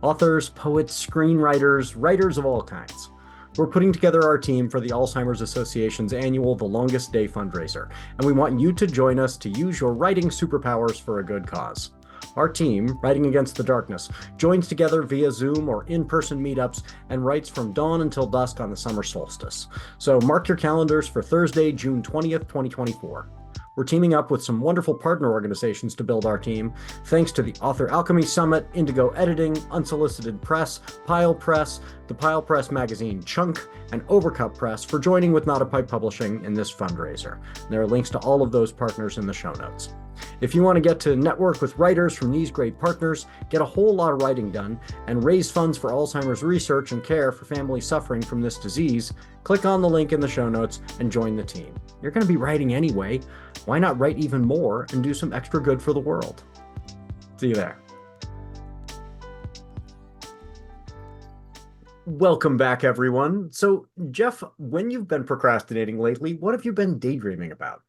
Authors, poets, screenwriters, writers of all kinds. We're putting together our team for the Alzheimer's Association's annual The Longest Day fundraiser, and we want you to join us to use your writing superpowers for a good cause. Our team, Writing Against the Darkness, joins together via Zoom or in-person meetups and writes from dawn until dusk on the summer solstice. So mark your calendars for Thursday, June 20th, 2024. We're teaming up with some wonderful partner organizations to build our team, thanks to the Author Alchemy Summit, Indigo Editing, Unsolicited Press, Pile Press, the Pile Press magazine Chunk, and Overcup Press for joining with NotAPipePublishing in this fundraiser. There are links to all of those partners in the show notes. If you want to get to network with writers from these great partners, get a whole lot of writing done, and raise funds for Alzheimer's research and care for families suffering from this disease, click on the link in the show notes and join the team. You're going to be writing anyway. Why not write even more and do some extra good for the world? See you there. Welcome back, everyone. So, Jeff, when you've been procrastinating lately, what have you been daydreaming about?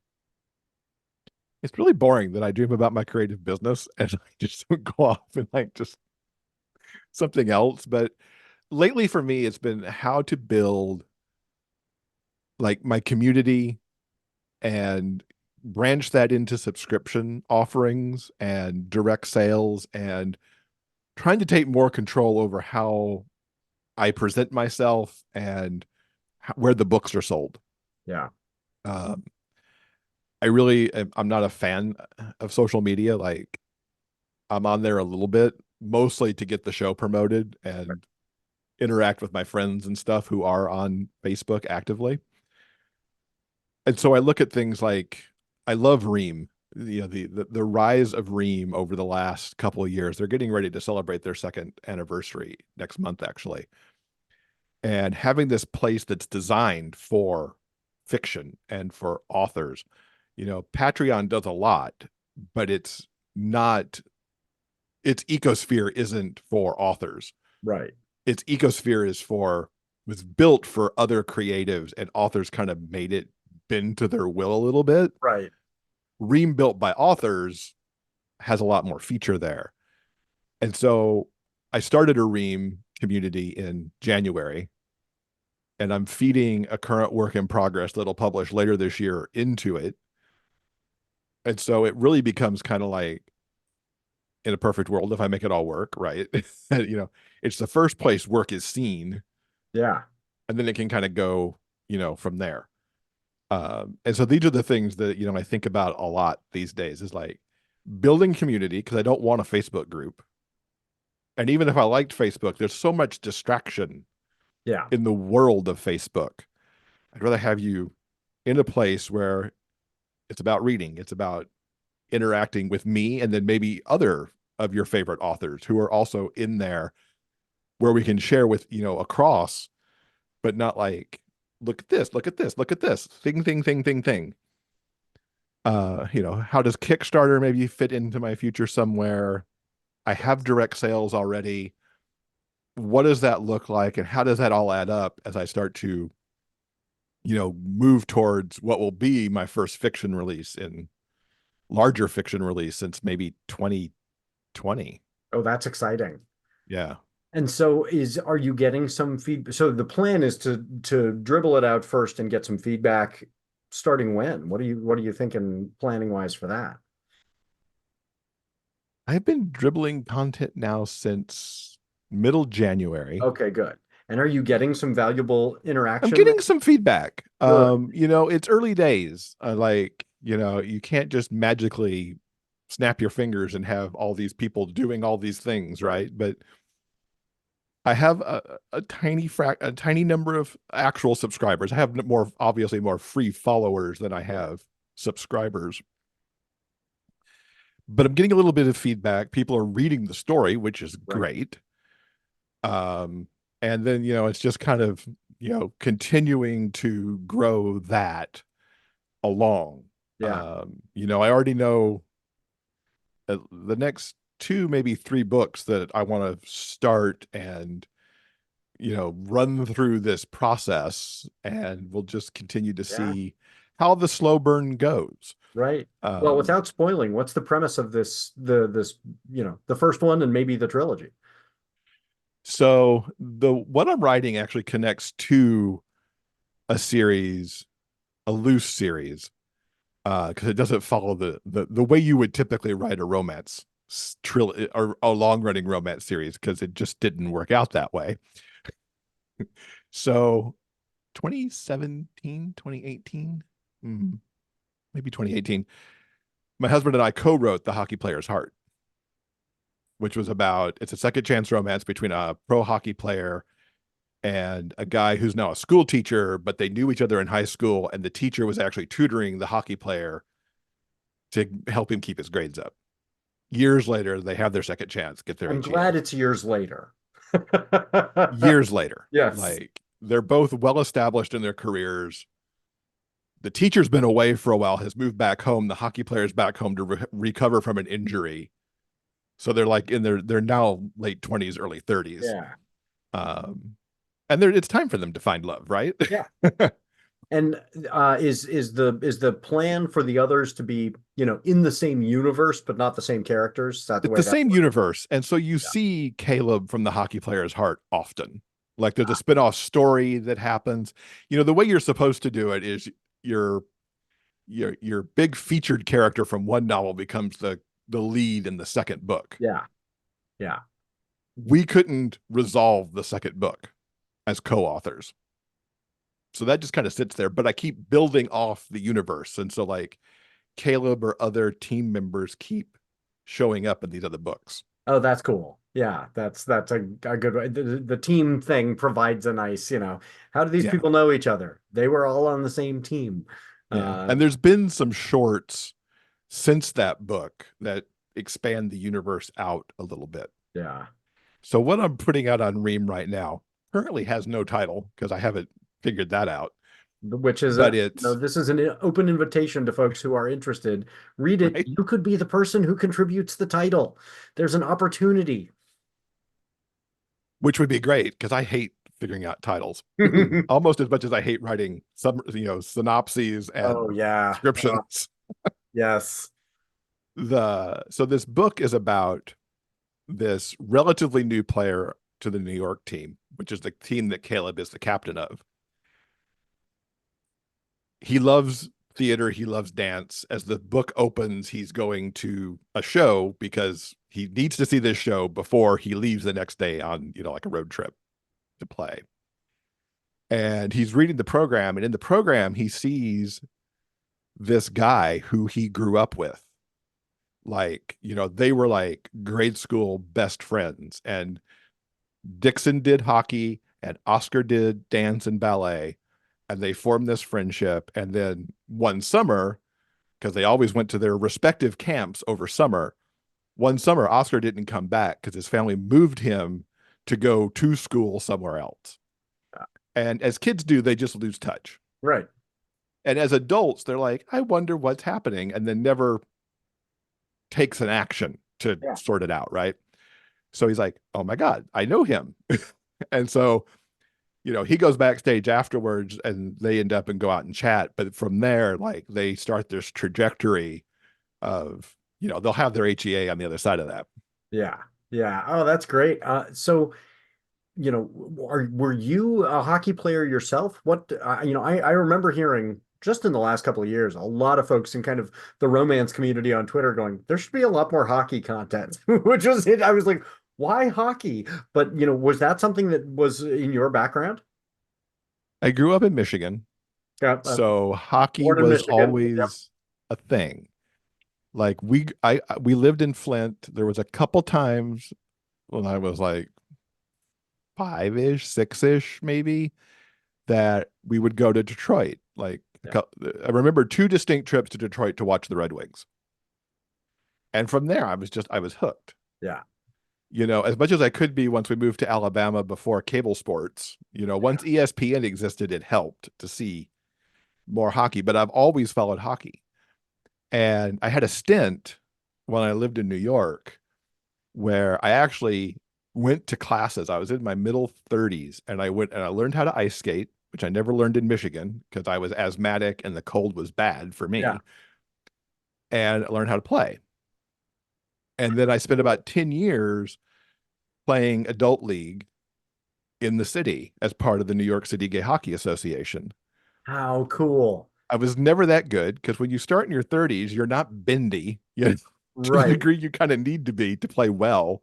It's really boring that I dream about my creative business and I just don't go off and just something else. But lately for me, it's been how to build my community and branch that into subscription offerings and direct sales and trying to take more control over how I present myself and where the books are sold. Yeah. I'm not a fan of social media. I'm on there a little bit, mostly to get the show promoted and interact with my friends and stuff who are on Facebook actively. And so I look at things like I love Ream, the rise of Ream over the last couple of years. They're getting ready to celebrate their second anniversary next month, actually. And having this place that's designed for fiction and for authors. Patreon does a lot, but its ecosphere isn't for authors. Right. Its ecosphere was built for other creatives, and authors kind of made it bend to their will a little bit. Right. Ream built by authors has a lot more feature there. And so I started a Ream community in January, and I'm feeding a current work in progress that'll publish later this year into it. And so it really becomes kind of like, in a perfect world, if I make it all work, right? It's the first place work is seen. Yeah. And then it can kind of go, from there. And so these are the things that, I think about a lot these days is building community, because I don't want a Facebook group. And even if I liked Facebook, there's so much distraction in the world of Facebook. I'd rather have you in a place where it's about reading. It's about interacting with me and then maybe other of your favorite authors who are also in there, where we can share with, across but not like, look at this, look at this, look at this, thing. How does Kickstarter maybe fit into my future somewhere? I have direct sales already. What does that look like? And how does that all add up as I start to, move towards what will be my first larger fiction release since maybe 2020. Oh, that's exciting. Yeah. And so are you getting some feedback? So the plan is to dribble it out first and get some feedback starting when? What are you thinking planning wise for that? I've been dribbling content now since middle January. Okay, good. And are you getting some valuable I'm interaction? getting some feedback. Good. It's early days. You can't just magically snap your fingers and have all these people doing all these things, right? But I have a tiny number of actual subscribers. I have obviously more free followers than I have subscribers. But I'm getting a little bit of feedback. People are reading the story, which is great. And then, it's just kind of, continuing to grow that along. Yeah. I already know the next 2, maybe 3 books that I want to start and, run through this process, and we'll just continue to see how the slow burn goes. Right. Well, without spoiling, what's the premise of the first one and maybe the trilogy? So what I'm writing actually connects to a loose series, because it doesn't follow the way you would typically write a romance trilogy or a long running romance series, because it just didn't work out that way. So 2017, 2018, maybe 2018, my husband and I co-wrote The Hockey Player's Heart, which was it's a second chance romance between a pro hockey player and a guy who's now a school teacher, but they knew each other in high school, and the teacher was actually tutoring the hockey player to help him keep his grades up. Years later, they have their second chance, get their I'm HES. glad it's years later. Years later. Yes. Like, they're both well established in their careers. The teacher's been away for a while, has moved back home. The hockey player's back home to recover from an injury. So they're like they're now late 20s, early 30s. Yeah. And it's time for them to find love, right? Yeah. And is the plan for the others to be, in the same universe but not the same characters? Is that the way? The same universe. And so you see Caleb from The Hockey Player's Heart often. Like, there's a spin-off story that happens. The way you're supposed to do it is your big featured character from one novel becomes the lead in the second book. Yeah. We couldn't resolve the second book as co-authors. So that just kind of sits there, but I keep building off the universe. And so, like, Caleb or other team members keep showing up in these other books. Oh, that's cool. Yeah, that's a good way. The team thing provides a nice, how do these people know each other? They were all on the same team. And there's been some shorts since that book that expand the universe out a little bit. Yeah. So what I'm putting out on Ream right now currently has no title, because I haven't figured that out. Which is, this is an open invitation to folks who are interested. Read it. Right? You could be the person who contributes the title. There's an opportunity. Which would be great, because I hate figuring out titles almost as much as I hate writing some, synopses and descriptions. Yes. So this book is about this relatively new player to the New York team, which is the team that Caleb is the captain of. He loves theater. He loves dance. As the book opens, he's going to a show because he needs to see this show before he leaves the next day on, like a road trip to play. And he's reading the program, and in the program, he sees this guy who he grew up with. Like, they were like grade school best friends, and Dixon did hockey and Oscar did dance and ballet, and they formed this friendship. And then one summer, because they always went to their respective camps over summer, one summer Oscar didn't come back because his family moved him to go to school somewhere else. And as kids do, they just lose touch. Right. And as adults, they're like, I wonder what's happening, and then never takes an action to Yeah. sort it out, right? So he's like, oh my God, I know him. And so, he goes backstage afterwards and they end up and go out and chat. But from there, like they start this trajectory of, they'll have their HEA on the other side of that. Yeah. Yeah. Oh, that's great. So, were you a hockey player yourself? What, I remember hearing just in the last couple of years, a lot of folks in kind of the romance community on Twitter going, there should be a lot more hockey content, which was it. I was like, why hockey? But, was that something that was in your background? I grew up in Michigan, Yeah. so hockey Born in was Michigan. Yep. always a thing. Like we lived in Flint. There was a couple times when I was like 5-ish, 6-ish, maybe, that we would go to Detroit. Like Yeah. I remember 2 distinct trips to Detroit to watch the Red Wings. And from there, I was hooked. Yeah. As much as I could be once we moved to Alabama before cable sports, once ESPN existed, it helped to see more hockey, but I've always followed hockey. And I had a stint when I lived in New York where I actually went to classes. I was in my middle 30s and I went and I learned how to ice skate, which I never learned in Michigan because I was asthmatic and the cold was bad for me. Yeah. And I learned how to play. And then I spent about 10 years playing adult league in the city as part of the New York City Gay Hockey Association. How cool. I was never that good because when you start in your 30s, you're not bendy, to the Right. degree you kind of need to be to play well.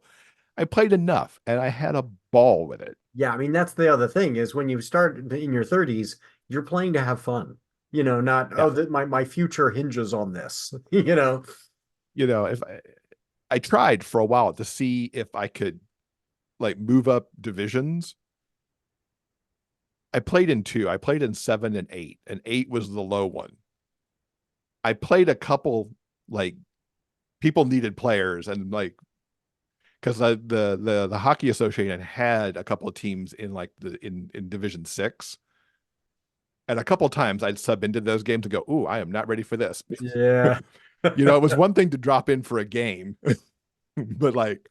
I played enough and I had a ball with it. Yeah, I mean, that's the other thing is when you start in your 30s, you're playing to have fun. Not, Yeah. oh, that my future hinges on this. If I tried for a while to see if I could like move up divisions. I played in 2. I played in 7 and 8, and 8 was the low one. I played a couple, like people needed players, and like because the hockey association had a couple of teams in like in Division 6, and a couple of times I'd sub into those games and go, "Ooh, I am not ready for this." Yeah. It was one thing to drop in for a game, but like,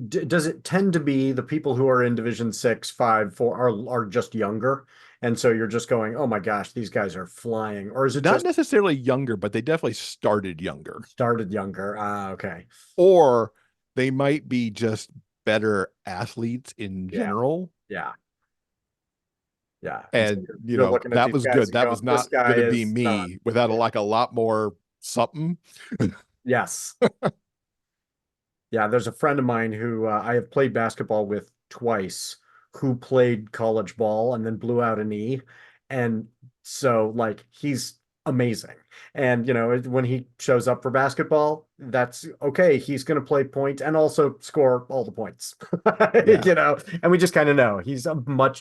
Does it tend to be the people who are in Division 6, 5, 4 are just younger? And so you're just going, oh my gosh, these guys are flying. Or is it not just necessarily younger, but they definitely started younger. started younger? Ah, okay. Or they might be just better athletes in Yeah. general. Yeah. Yeah. And so you're looking at that these was guys good. and That going, was this not guy going to be is me not. without a lot more something. Yes. Yeah, there's a friend of mine who I have played basketball with twice, who played college ball and then blew out a knee. And so, like, he's amazing. And, when he shows up for basketball, that's okay. He's going to play point and also score all the points, Yeah. and we just kind of know he's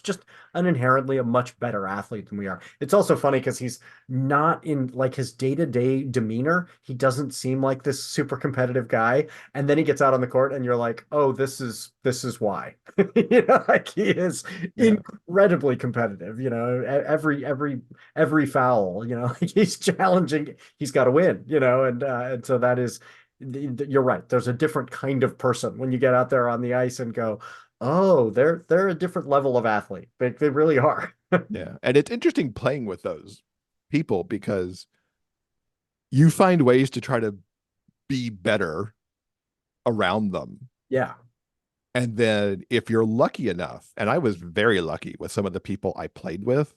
just an inherently a much better athlete than we are. It's also funny because he's not in like his day-to-day demeanor. He doesn't seem like this super competitive guy. And then he gets out on the court and you're like, oh, this is why. Like he is Yeah. incredibly competitive, every foul, like he's challenging, he's got to win, and so that is, you're right. There's a different kind of person when you get out there on the ice and go, oh, they're a different level of athlete. They really are. Yeah. And it's interesting playing with those people because you find ways to try to be better around them. Yeah. And then if you're lucky enough, and I was very lucky with some of the people I played with,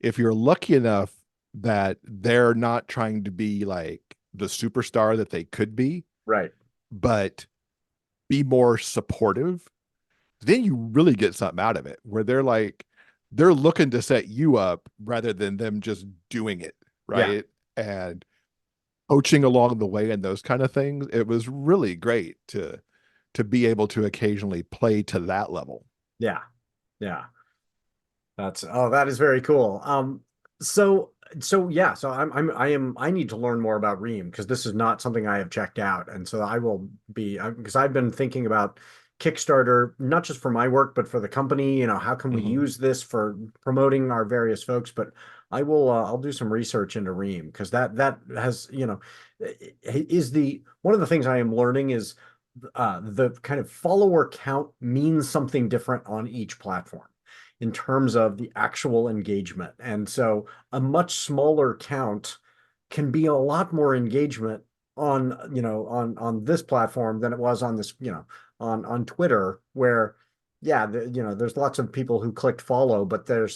if you're lucky enough that they're not trying to be like the superstar that they could be, Right. but be more supportive, then you really get something out of it where they're looking to set you up rather than them just doing it, right? And coaching along the way and those kind of things. It was really great to be able to occasionally play to that level. Yeah. Yeah. That is very cool. I need to learn more about Ream because this is not something I have checked out. And so I will be, because I've been thinking about Kickstarter, not just for my work, but for the company. How can we Mhm. use this for promoting our various folks? But I'll do some research into Ream because that has, is the one of the things I am learning is the kind of follower count means something different on each platform in terms of the actual engagement. And so a much smaller count can be a lot more engagement on this platform than it was on this, on Twitter, where yeah, there's lots of people who clicked follow, but they're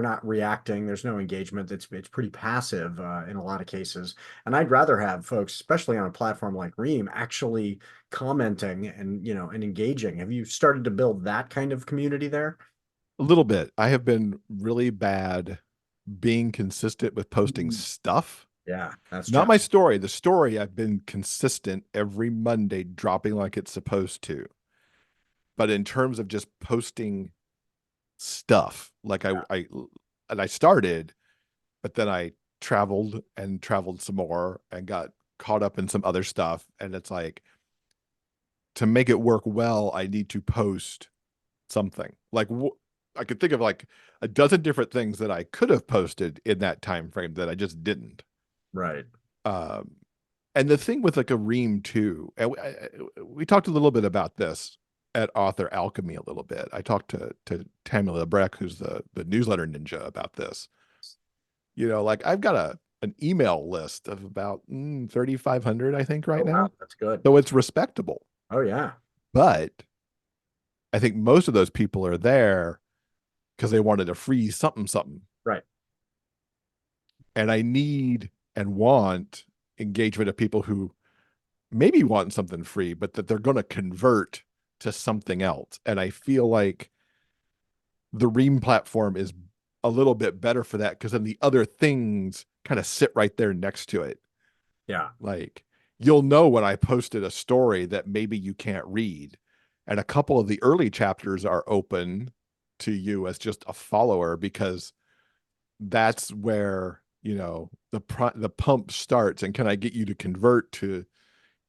not reacting. There's no engagement. It's pretty passive in a lot of cases. And I'd rather have folks, especially on a platform like Ream, actually commenting and engaging. Have you started to build that kind of community there? A little bit. I have been really bad being consistent with posting Mm. stuff. Yeah, that's Not my challenging. story. The story, I've been consistent every Monday, dropping like it's supposed to. But in terms of just posting stuff, like Yeah, I started, but then I traveled and traveled some more and got caught up in some other stuff. And it's like, to make it work well, I need to post something. Like I could think of like a dozen different things that I could have posted in that time frame that I just didn't. right. Um, and the thing with like a ream too, and we talked a little bit about this at Author Alchemy a little bit. I talked to Tammy Lebrecht, who's the newsletter ninja, about this. Like I've got an email list of about 3,500, I think, Oh right wow, now. that's good. So it's respectable. Oh yeah, But I think most of those people are there because they wanted a free something something. right. And I need and want engagement of people who maybe want something free, but that they're going to convert to something else. And I feel like the Ream platform is a little bit better for that because then the other things kind of sit right there next to it. Yeah, Like you'll know when I posted a story that maybe you can't read. And a couple of the early chapters are open to you as just a follower because that's where, the pump starts. And can I get you to convert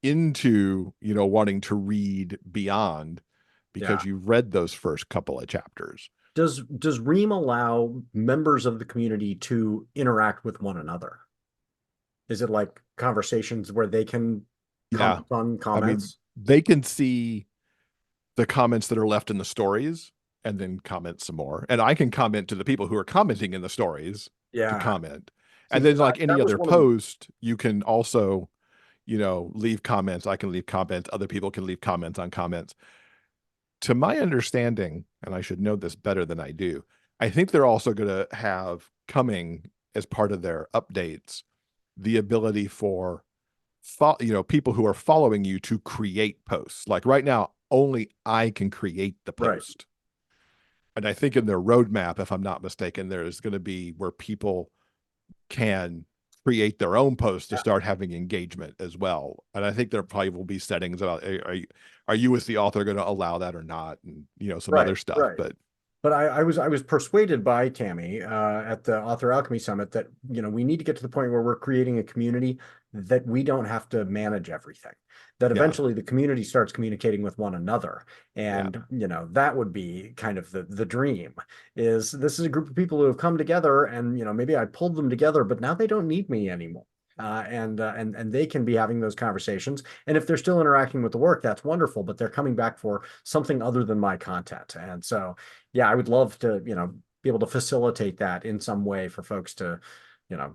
into, wanting to read beyond yeah. because you've read those first couple of chapters? Does Ream allow members of the community to interact with one another? Is it like conversations where they can Yeah. comment on I mean, comments? they can see the comments that are left in the stories and then comment some more. And I can comment to the people who are commenting in the stories to Yeah. comment. See, And then because like any that was other one of the, post, you can also, leave comments. I can leave comments. Other people can leave comments on comments. To my understanding, and I should know this better than I do, I think they're also going to have coming as part of their updates the ability for people who are following you to create posts. Like right now, only I can create the right. post. And I think in their roadmap, if I'm not mistaken, there's going to be where people can create their own posts to Yeah. start having engagement as well. And I think there probably will be settings about are you as the author going to allow that or not, and some Right. other stuff. Right. But But I was persuaded by Tammy at the Author Alchemy Summit that we need to get to the point where we're creating a community that we don't have to manage everything. That yeah, eventually the community starts communicating with one another, yeah, and that would be kind of the dream. Is this is a group of people who have come together, and maybe I pulled them together, but now they don't need me anymore. And they can be having those conversations. And if they're still interacting with the work, that's wonderful. But they're coming back for something other than my content. And so yeah, I would love to, be able to facilitate that in some way for folks to,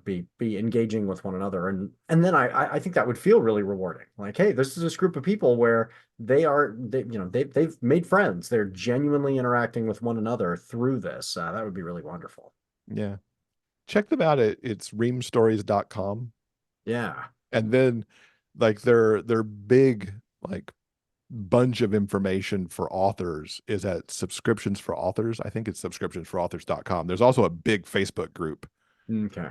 be engaging with one another. And then I think that would feel really rewarding. Like, hey, this is this group of people where they've made friends. They're genuinely interacting with one another through this. That would be really wonderful. yeah. Check them out. It's reamstories.com. Yeah. And then like their big like bunch of information for authors is at subscriptions for authors. I think it's subscriptionsforauthors.com. There's also a big Facebook group, Okay.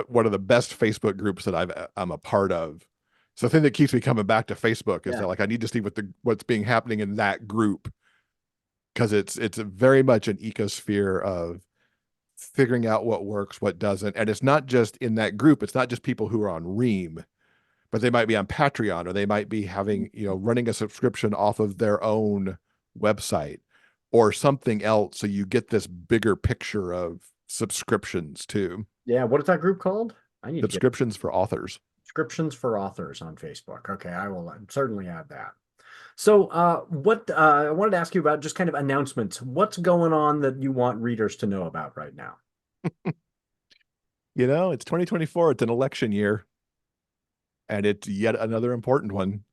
one of the best Facebook groups that I'm a part of. So the thing that keeps me coming back to Facebook is Yeah. that like I need to see what's being happening in that group because it's very much an ecosphere of figuring out what works, what doesn't. And it's not just in that group. It's not just people who are on Ream, but they might be on Patreon or they might be having, running a subscription off of their own website or something else, so you get this bigger picture of subscriptions too. Yeah, what is that group called? I need to get Subscriptions for authors. subscriptions for authors on Facebook. Okay, I will certainly add that. So, what I wanted to ask you about just kind of announcements. What's going on that you want readers to know about right now? It's 2024. It's an election year, and it's yet another important one.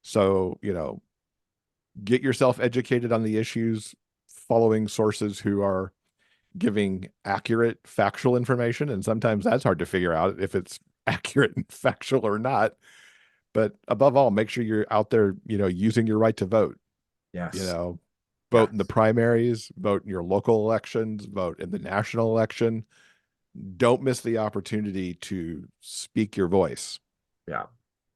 So, get yourself educated on the issues, following sources who are giving accurate, factual information. And sometimes that's hard to figure out if it's accurate and factual or not. But above all, make sure you're out there, using your right to vote. Yes. Vote in the primaries, vote in your local elections, vote in the national election. Don't miss the opportunity to speak your voice. Yeah.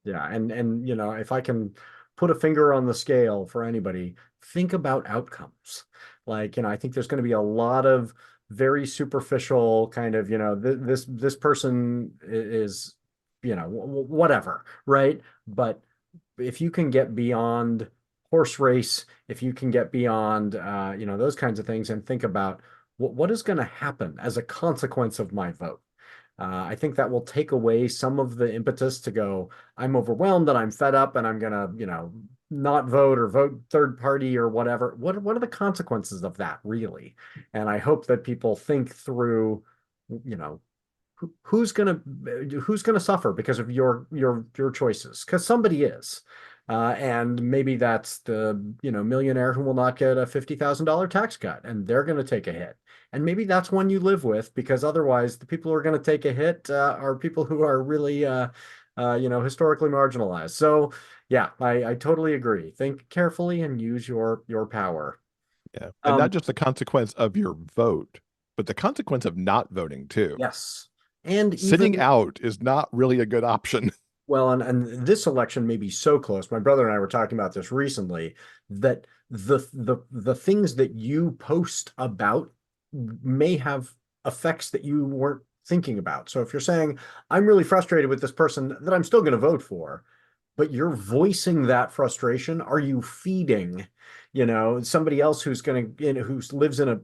Yeah. And if I can put a finger on the scale for anybody, think about outcomes. Like, I think there's going to be a lot of very superficial kind of, this person is, whatever, right? But if you can get beyond horse race, if you can get beyond, those kinds of things and think about what is going to happen as a consequence of my vote. I think that will take away some of the impetus to go, I'm overwhelmed and I'm fed up and I'm gonna, not vote or vote third party or whatever. What are the consequences of that really? And I hope that people think through, who's gonna suffer because of your choices? Because somebody is. And maybe that's the millionaire who will not get a $50,000 tax cut, and they're going to take a hit. And maybe that's one you live with, because otherwise the people who are going to take a hit are people who are really historically marginalized. So yeah, I totally agree. Think carefully and use your power. Yeah. And not just the consequence of your vote, but the consequence of not voting too. Yes. And Sitting even out is not really a good option. well, and this election may be so close. My brother and I were talking about this recently, that the things that you post about may have effects that you weren't thinking about. So if you're saying, I'm really frustrated with this person that I'm still going to vote for, but you're voicing that frustration, are you feeding, somebody else who's going to, who lives in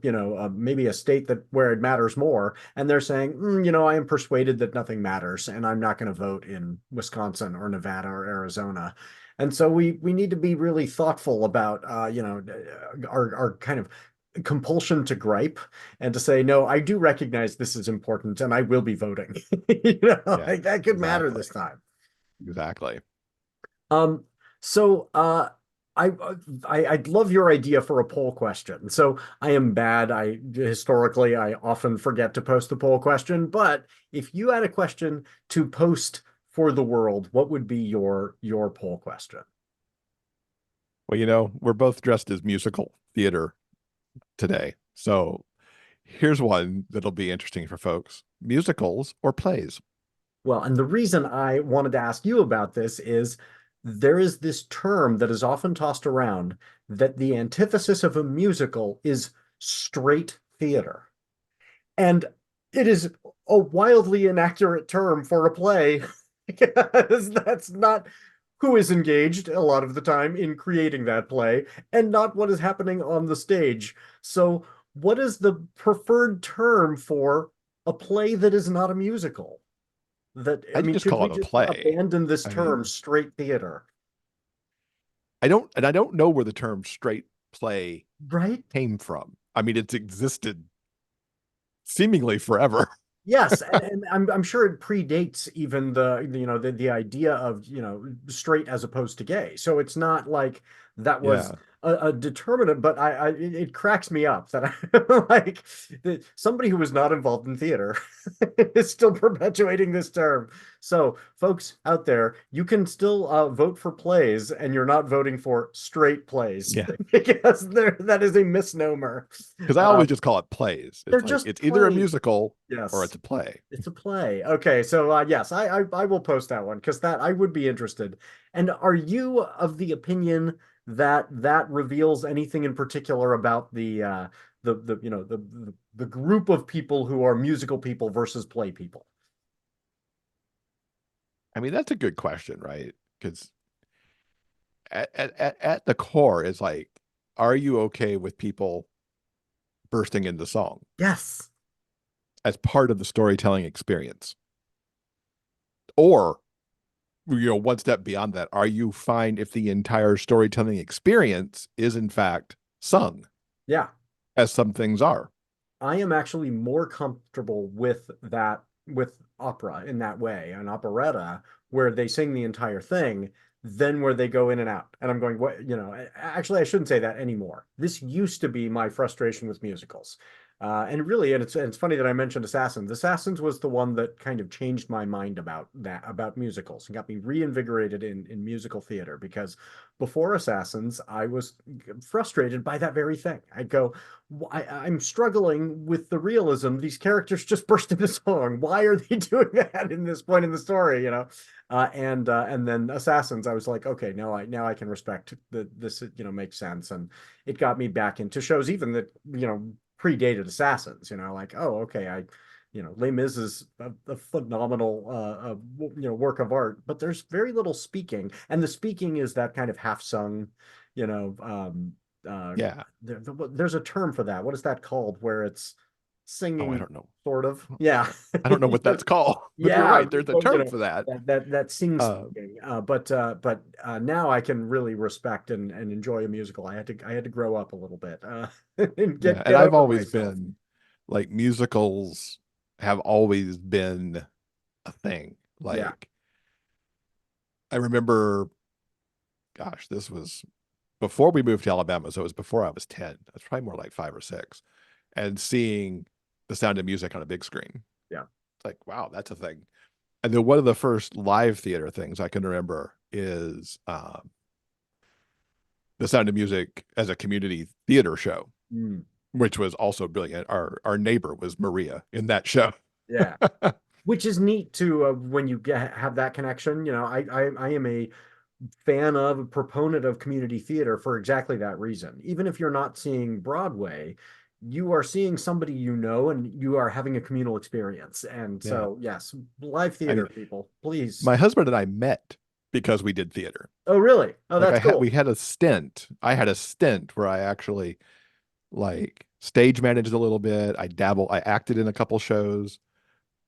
maybe a state that where it matters more, and they're saying, I am persuaded that nothing matters, and I'm not going to vote in Wisconsin or Nevada or Arizona. And so we need to be really thoughtful about, our kind of compulsion to gripe and to say, no, I do recognize this is important and I will be voting. Like that could matter this time. Exactly. So I'd love your idea for a poll question. So I am bad. Historically I often forget to post the poll question, but if you had a question to post for the world, what would be your poll question? Well, we're both dressed as musical theater today. So here's one that'll be interesting for folks. Musicals or plays? Well, and the reason I wanted to ask you about this is there is this term that is often tossed around that the antithesis of a musical is straight theater. And it is a wildly inaccurate term for a play, because that's not who is engaged a lot of the time in creating that play and not what is happening on the stage. So what is the preferred term for a play that is not a musical? I just call it a play. Abandon this term, straight theater? I don't know where the term straight play came from. I mean, it's existed seemingly forever. Yes, and I'm sure it predates even the idea of straight as opposed to gay. So it's not like that was a determinant, but it cracks me up that like somebody who was not involved in theater is still perpetuating this term. So folks out there, you can still vote for plays, and you're not voting for straight plays, because that is a misnomer. Because I always just call it plays. It's either a musical or it's a play. It's a play. Okay, so yes, I will post that one, because that I would be interested. And are you of the opinion that reveals anything in particular about the group of people who are musical people versus play people? I mean, that's a good question, right? Because at the core is like, are you okay with people bursting into song Yes. as part of the storytelling experience? Or, one step beyond that, are you fine if the entire storytelling experience is in fact sung, Yeah. as some things are? I am actually more comfortable with that, with opera in that way, an operetta where they sing the entire thing, than where they go in and out. And I'm going, what, actually, I shouldn't say that anymore. This used to be my frustration with musicals. And really, and it's funny that I mentioned Assassins. Assassins was the one that kind of changed my mind about that, about musicals, and got me reinvigorated in musical theater, because before Assassins, I was frustrated by that very thing. I'd go, I'm struggling with the realism. These characters just burst into song. Why are they doing that in this point in the story? And then Assassins, I was like, okay, now I can respect that this makes sense, and it got me back into shows even that predated Assassins. Like, oh, okay, Les Mis is a phenomenal work of art, but there's very little speaking, and the speaking is that kind of half sung, you know, Yeah. there's a term for that. What is that called? Where it's Oh, I singing, don't know. sort of. Yeah. I don't know what that's called, but you're Yeah. right. There's a Well, term for that. that sing Uh, speaking. But now I can really respect and enjoy a musical. I had to grow up a little bit and yeah. And get I've over always myself. been like, musicals have always been a thing. Yeah. Like, I remember, gosh, this was before we moved to Alabama. So it was before I was 10. That's probably more like 5 or 6. And seeing The Sound of Music on a big screen. Yeah. It's like, wow, that's a thing. And then one of the first live theater things I can remember is The Sound of Music as a community theater show, Mm. which was also brilliant. Our neighbor was Maria in that show. Yeah. Which is neat too, when you have that connection. I am a fan of, a proponent of community theater for exactly that reason. Even if you're not seeing Broadway, you are seeing somebody and you are having a communal experience. And Yeah. so, yes, live I theater, mean, people, please. my husband and I met because we did theater. Oh, really? Oh, Like, that's cool. we had a stint. I had a stint where I actually like stage managed a little bit. I acted in a couple shows.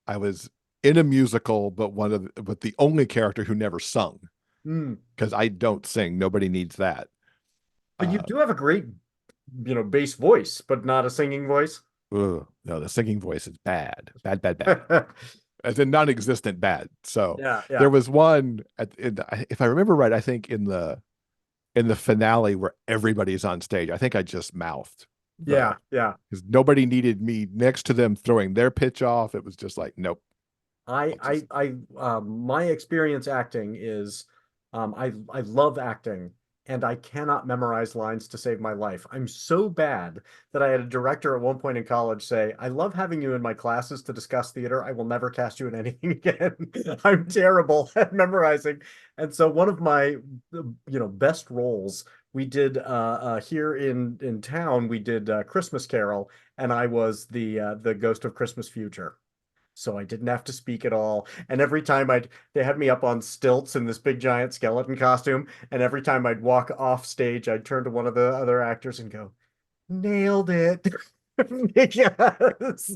I was in a musical, but the only character who never sung, Mm. because I don't sing. Nobody needs that. But you Uh, do have a great, bass voice, but not a singing voice. no, the singing voice is bad, bad, bad, bad, as in non-existent bad. So Yeah, there yeah, was one if I remember right, I think in the finale where everybody's on stage, I think I just mouthed yeah, yeah. because nobody needed me next to them throwing their pitch off. It was just like, nope. I, I'll I, just I, my experience acting is, I love acting, and I cannot memorize lines to save my life. I'm so bad that I had a director at one point in college say, "I love having you in my classes to discuss theater. I will never cast you in anything again." I'm terrible at memorizing. And so one of my, best roles, we did here in town, we did Christmas Carol, and I was the Ghost of Christmas Future, so I didn't have to speak at all. And every time they had me up on stilts in this big giant skeleton costume, and every time I'd walk off stage, I'd turn to one of the other actors and go, "Nailed it." Yes.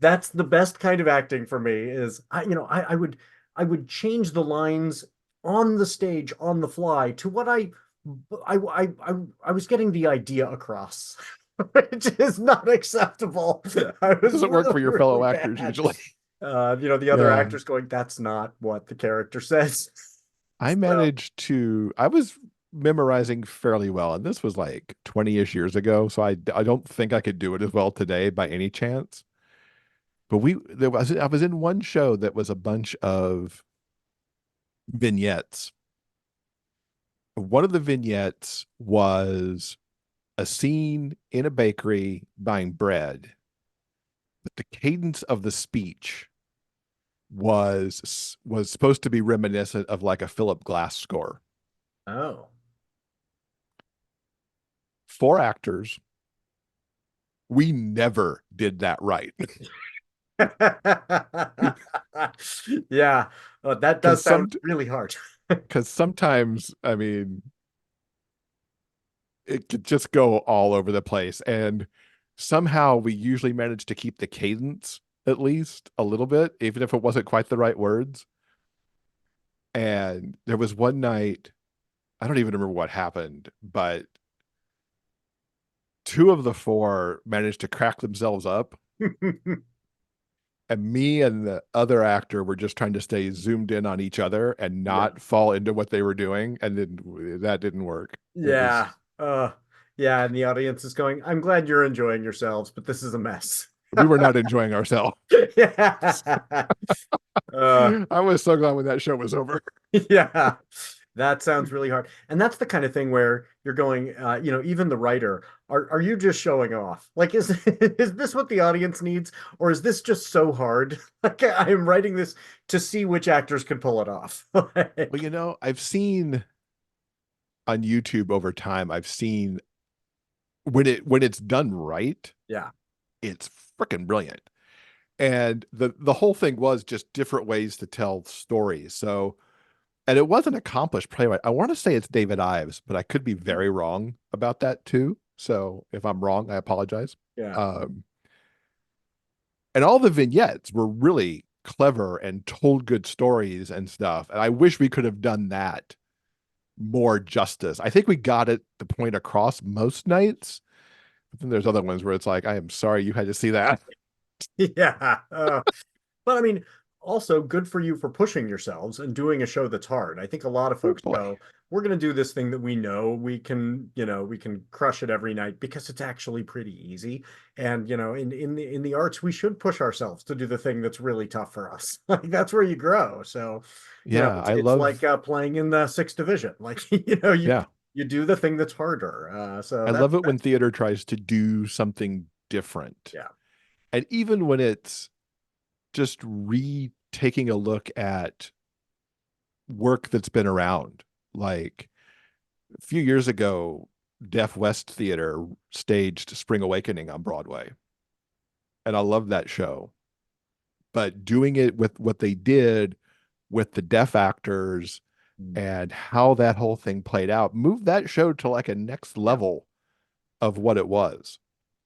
That's the best kind of acting for me. Is I would change the lines on the stage on the fly to what I was getting the idea across. Which is not acceptable. I It was doesn't work really, for your fellow really actors bad. usually. The other Yeah. actors going, "That's not what the character says." So, I was memorizing fairly well, and this was like 20-ish years ago, so I don't think I could do it as well today by any chance. But I was in one show that was a bunch of vignettes. One of the vignettes was a scene in a bakery buying bread, but the cadence of the speech was supposed to be reminiscent of like a Philip Glass score. oh. 4 actors. We never did that right. Yeah, that Because does sound really hard. sometimes, I mean, it could just go all over the place. And somehow we usually manage to keep the cadence at least a little bit, even if it wasn't quite the right words. And there was one night, I don't even remember what happened, but two of the four managed to crack themselves up. And me and the other actor were just trying to stay zoomed in on each other and not fall into what they were doing. And then that didn't work. It was, Yeah. Yeah, and the audience is going, I'm glad you're enjoying yourselves, but this is a mess. we were not enjoying ourselves. Yeah. I was so glad when that show was over. Yeah. That sounds really hard. And that's the kind of thing where you're going, even the writer, are you just showing off? Like, is this what the audience needs? Or is this just so hard? Like, I am writing this to see which actors can pull it off. Well, I've seen on YouTube over time, I've seen when it's done right, Yeah. it's freaking brilliant. And the whole thing was just different ways to tell stories. So, and it was an accomplished playwright. I want to say it's David Ives, but I could be very wrong about that too. So if I'm wrong, I apologize. Yeah. And all the vignettes were really clever and told good stories and stuff. And I wish we could have done that more justice. I think we got it the point across most nights. But then there's other ones where it's like, I am sorry you had to see that. Yeah. But I mean, also good for you for pushing yourselves and doing a show that's hard. I think a lot of folks go, we're going to do this thing that we know we can crush it every night because it's actually pretty easy. And in the arts, we should push ourselves to do the thing that's really tough for us. Like that's where you grow. So, Yeah, I it's love like playing in the sixth division. Like, yeah. you do the thing that's harder. So I love it when theater tries to do something different. Yeah. And even when it's just taking a look at work that's been around. Like a few years ago, Deaf West Theater staged Spring Awakening on Broadway. And I love that show. But doing it with what they did with the deaf actors and how that whole thing played out, moved that show to like a next level of what it was.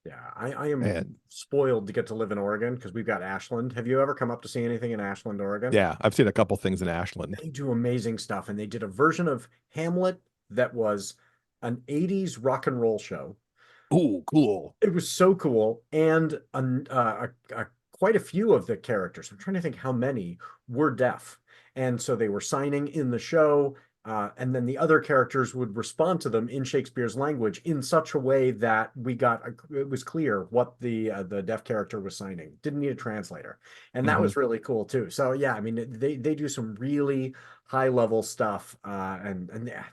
Yeah, I am spoiled to get to live in Oregon because we've got Ashland. Have you ever come up to see anything in Ashland, Oregon? Yeah, I've seen a couple things in Ashland. They do amazing stuff, and they did a version of Hamlet that was an 80s rock and roll show. Oh, cool. It was so cool, and quite a few of the characters, I'm trying to think how many, were deaf. And so they were signing in the show. And then the other characters would respond to them in Shakespeare's language in such a way that it was clear what the deaf character was signing. Didn't need a translator, and that was really cool too. So yeah, I mean they do some really high level stuff, and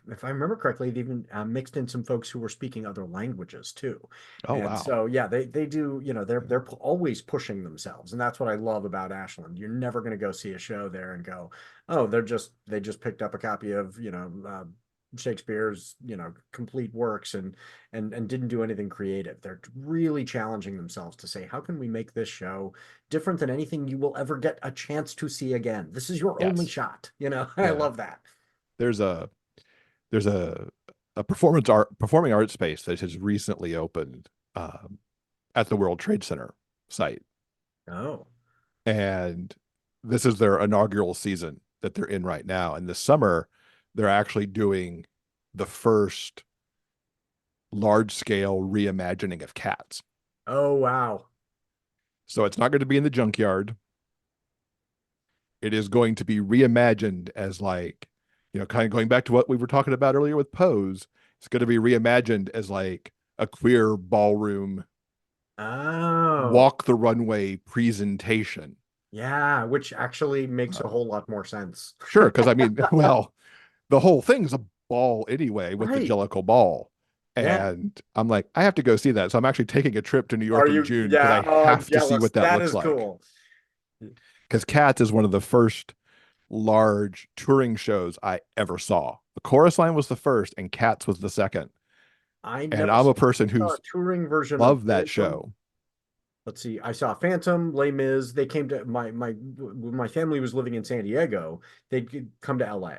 if I remember correctly, they even mixed in some folks who were speaking other languages too. Oh, And wow. so yeah, they do. They're always pushing themselves, and that's what I love about Ashland. You're never going to go see a show there and go, oh, they just picked up a copy of Shakespeare's complete works and didn't do anything creative. They're really challenging themselves to say, how can we make this show different than anything you will ever get a chance to see again? This is your only shot. I love that. There's a performing arts space that has recently opened at the World Trade Center site. Oh, and this is their inaugural season that they're in right now. And this summer, they're actually doing the first large-scale reimagining of Cats. oh wow. So it's not going to be in the junkyard. It is going to be reimagined as like, kind of going back to what we were talking about earlier with Pose. It's going to be reimagined as like a queer ballroom, walk the runway presentation. Yeah, which actually makes a whole lot more sense. Sure, because I mean, well, the whole thing's a ball anyway with the Jellicle ball. And I'm like, I have to go see that. So I'm actually taking a trip to New York in June because I have to see what that looks like. Cool. Because Cats is one of the first large touring shows I ever saw. The Chorus Line was the first and Cats was the second. And I'm a person who's touring version loved that show. Let's see. I saw Phantom, Les Mis. They came to my family was living in San Diego. They'd come to LA.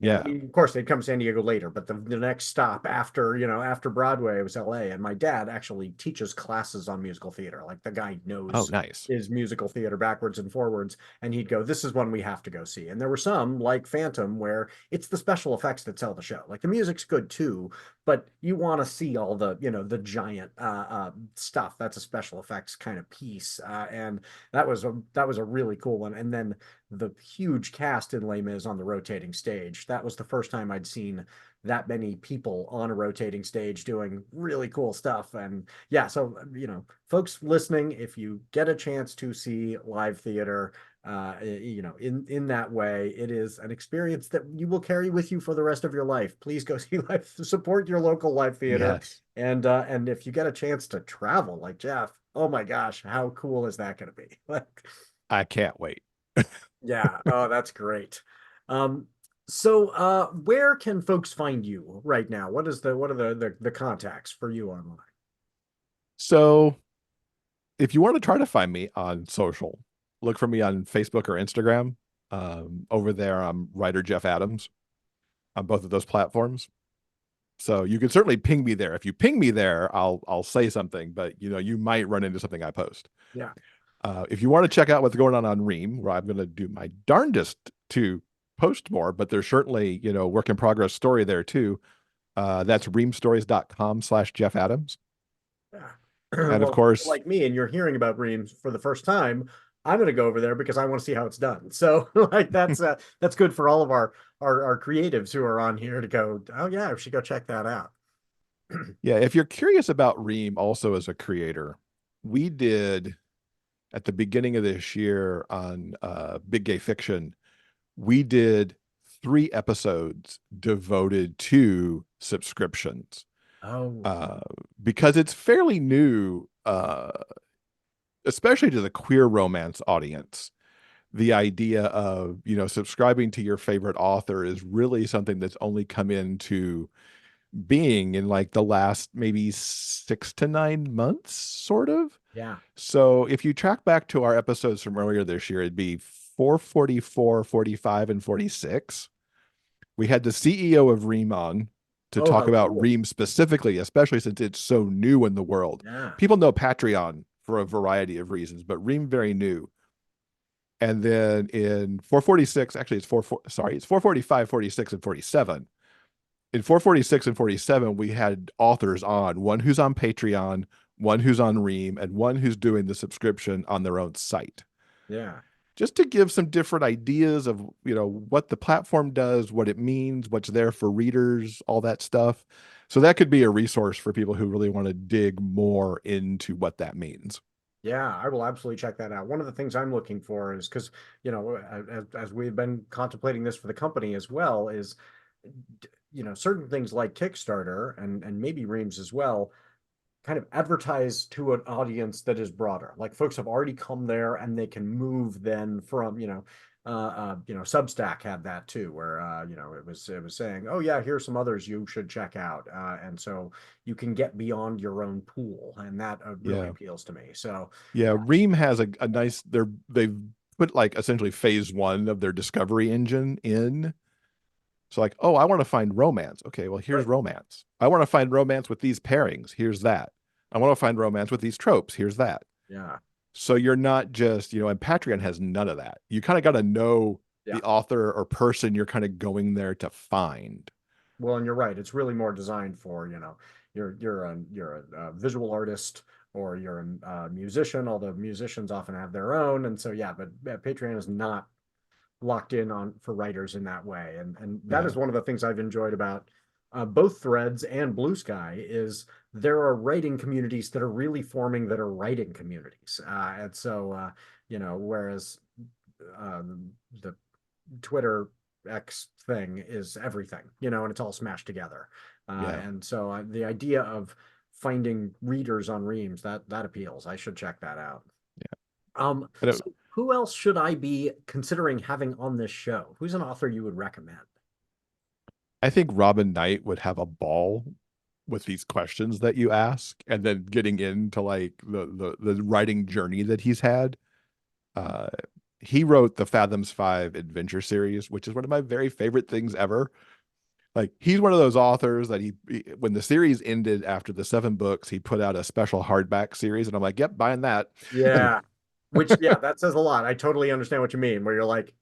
And I Yeah. mean, of course, they'd come to San Diego later, but the next stop after, after Broadway was LA. And my dad actually teaches classes on musical theater. Like the guy Oh, knows nice. his musical theater backwards and forwards. And he'd go, this is one we have to go see. And there were some like Phantom where it's the special effects that sell the show. Like the music's good too, but you want to see all the, the giant stuff. That's a special effects kind of piece. And that was a really cool one. And then the huge cast in Les Mis on the rotating stage. That was the first time I'd seen that many people on a rotating stage doing really cool stuff. And yeah, so folks listening, if you get a chance to see live theater, in that way, it is an experience that you will carry with you for the rest of your life. Please go see live, support your local live theater, Yes. and if you get a chance to travel like Jeff, oh my gosh, how cool is that going to be? Like, I can't wait. yeah. Oh, that's great. Um, so where can folks find you right now? What are the contacts for you online? So if you want to try to find me on social, look for me on Facebook or Instagram. Over there, I'm writer Jeff Adams on both of those platforms. So you can certainly ping me there. If you ping me there, I'll say something, but you might run into something I post. Yeah. If you want to check out what's going on Ream, where I'm going to do my darndest to post more, but there's certainly, work in progress story there too. That's reamstories.com/Jeff Adams. Yeah. And of Well, course, like me, and you're hearing about Reams for the first time, I'm going to go over there because I want to see how it's done. So, like, that's good for all of our creatives who are on here to go. Oh yeah, we should go check that out. yeah, if you're curious about Ream also as a creator, we did at the beginning of this year on Big Gay Fiction, we did 3 episodes devoted to subscriptions. Oh, Because it's fairly new, especially to the queer romance audience. The idea of, subscribing to your favorite author is really something that's only come into being in like the last maybe 6 to 9 months, sort of. yeah. So if you track back to our episodes from earlier this year, it'd be 444, 45, and 46. We had the CEO of Ream on to Oh, talk how about cool. Ream specifically, especially since it's so new in the world. Yeah. People know Patreon for a variety of reasons, but Ream very new. And then in 446, actually it's 445, 46, and 47. In 446 and 47, we had authors on, one who's on Patreon, one who's on Ream, and one who's doing the subscription on their own site. Yeah. Just to give some different ideas of, what the platform does, what it means, what's there for readers, all that stuff. So that could be a resource for people who really want to dig more into what that means. Yeah, I will absolutely check that out. One of the things I'm looking for is because, as we've been contemplating this for the company as well, is, certain things like Kickstarter and maybe Reams as well, kind of advertise to an audience that is broader. Like folks have already come there and they can move then from, Substack had that too, where it was saying, oh yeah, here's some others you should check out, and so you can get beyond your own pool, and that really Yeah. appeals to me. So Yeah. Ream has a nice, they've put like essentially phase 1 of their discovery engine in. So like, oh, I want to find romance. Okay, well, here's right, romance. I want to find romance with these pairings. Here's that. I want to find romance with these tropes. Here's that. yeah, So you're not just, and Patreon has none of that. You kind of got to know yeah. the author or person you're kind of going there to find. Well, and you're right. It's really more designed for, you're a visual artist or you're a musician, although musicians often have their own. And so, yeah, but Patreon is not locked in on for writers in that way. And that Yeah. is one of the things I've enjoyed about both Threads and Blue Sky is there are writing communities that are really forming that are writing communities. And so, whereas the Twitter X thing is everything, and it's all smashed together. Yeah. And so the idea of finding readers on Reams, that appeals. I should check that out. And So who else should I be considering having on this show? Who's an author you would recommend? I think Robin Knight would have a ball with these questions that you ask, and then getting into like the writing journey that he's had. he wrote the Fathoms 5 adventure series, which is one of my very favorite things ever. Like, he's one of those authors that when the series ended after the 7 books, he put out a special hardback series, and I'm like, yep, buying that. Yeah. Which, yeah, that says a lot. I totally understand what you mean, where you're like,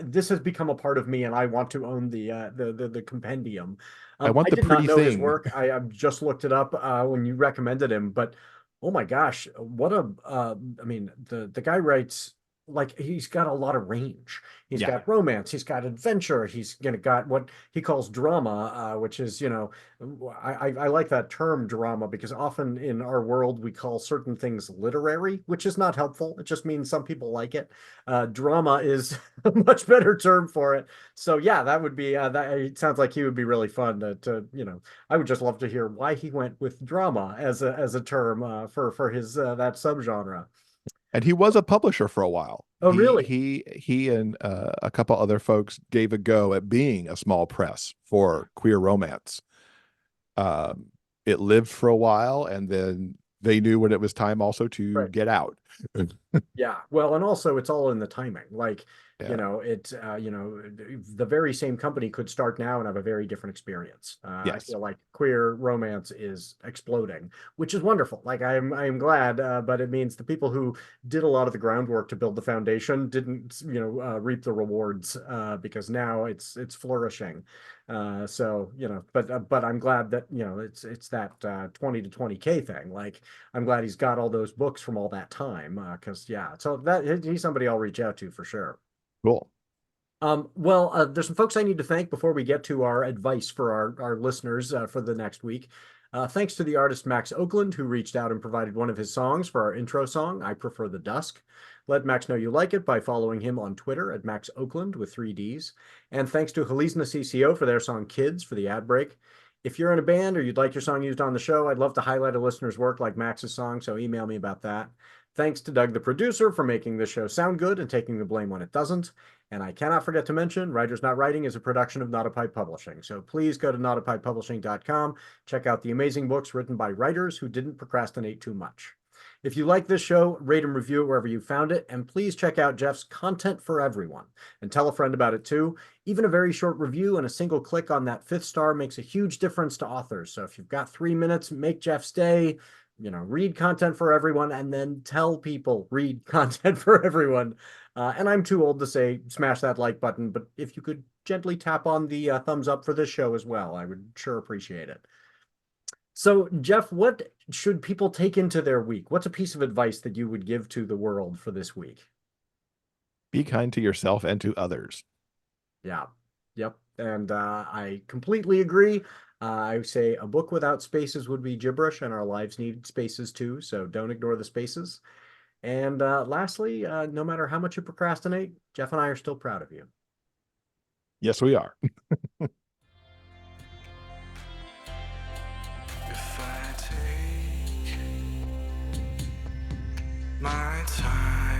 this has become a part of me, and I want to own the compendium. I want I the did not pretty know his thing. work. I just looked it up when you recommended him, but oh my gosh, what a I mean, the guy writes like he's got a lot of range. He's Yeah. got romance, he's got adventure, he's gonna got what he calls drama, which is, I like that term drama because often in our world we call certain things literary, which is not helpful. It just means some people like it. Drama is a much better term for it. So yeah, that would be that. It sounds like he would be really fun to. I would just love to hear why he went with drama as a term for his that subgenre. And he was a publisher for a while. Oh, He really? he he and a couple other folks gave a go at being a small press for queer romance. Um, it lived for a while, and then they knew when it was time also to Right. get out. Yeah. Well, and also it's all in the timing. Like, Yeah. the very same company could start now and have a very different experience. I Yes. feel like queer romance is exploding, which is wonderful. Like I am glad, but it means the people who did a lot of the groundwork to build the foundation didn't, reap the rewards because now it's flourishing. But I'm glad that, it's that 20 to 20K thing. Like, I'm glad he's got all those books from all that time. Because yeah, so that he's somebody I'll reach out to for sure. Cool. Well, there's some folks I need to thank before we get to our advice for our listeners for the next week. Thanks to the artist Max Oakland, who reached out and provided one of his songs for our intro song, I Prefer the Dusk. Let Max know you like it by following him on Twitter at Max Oakland with 3 Ds. And thanks to Halizna CCO for their song Kids for the ad break. If you're in a band or you'd like your song used on the show, I'd love to highlight a listener's work like Max's song, so email me about that. Thanks to Doug, the producer, for making this show sound good and taking the blame when it doesn't. And I cannot forget to mention, Writers Not Writing is a production of NotAPipe Publishing. So please go to NotAPipePublishing.com. Check out the amazing books written by writers who didn't procrastinate too much. If you like this show, rate and review it wherever you found it. And please check out Jeff's Content for Everyone and tell a friend about it too. Even a very short review and a single click on that 5th star makes a huge difference to authors. So if you've got 3 minutes, make Jeff stay. Read Content for Everyone and then tell people read Content for Everyone. And I'm too old to say smash that like button, but if you could gently tap on the thumbs up for this show as well, I would sure appreciate it. So, Jeff, what should people take into their week? What's a piece of advice that you would give to the world for this week? Be kind to yourself and to others. Yeah. Yep. And I completely agree. I say a book without spaces would be gibberish, and our lives need spaces too. So don't ignore the spaces. And lastly, no matter how much you procrastinate, Jeff and I are still proud of you. Yes, we are. If I take my time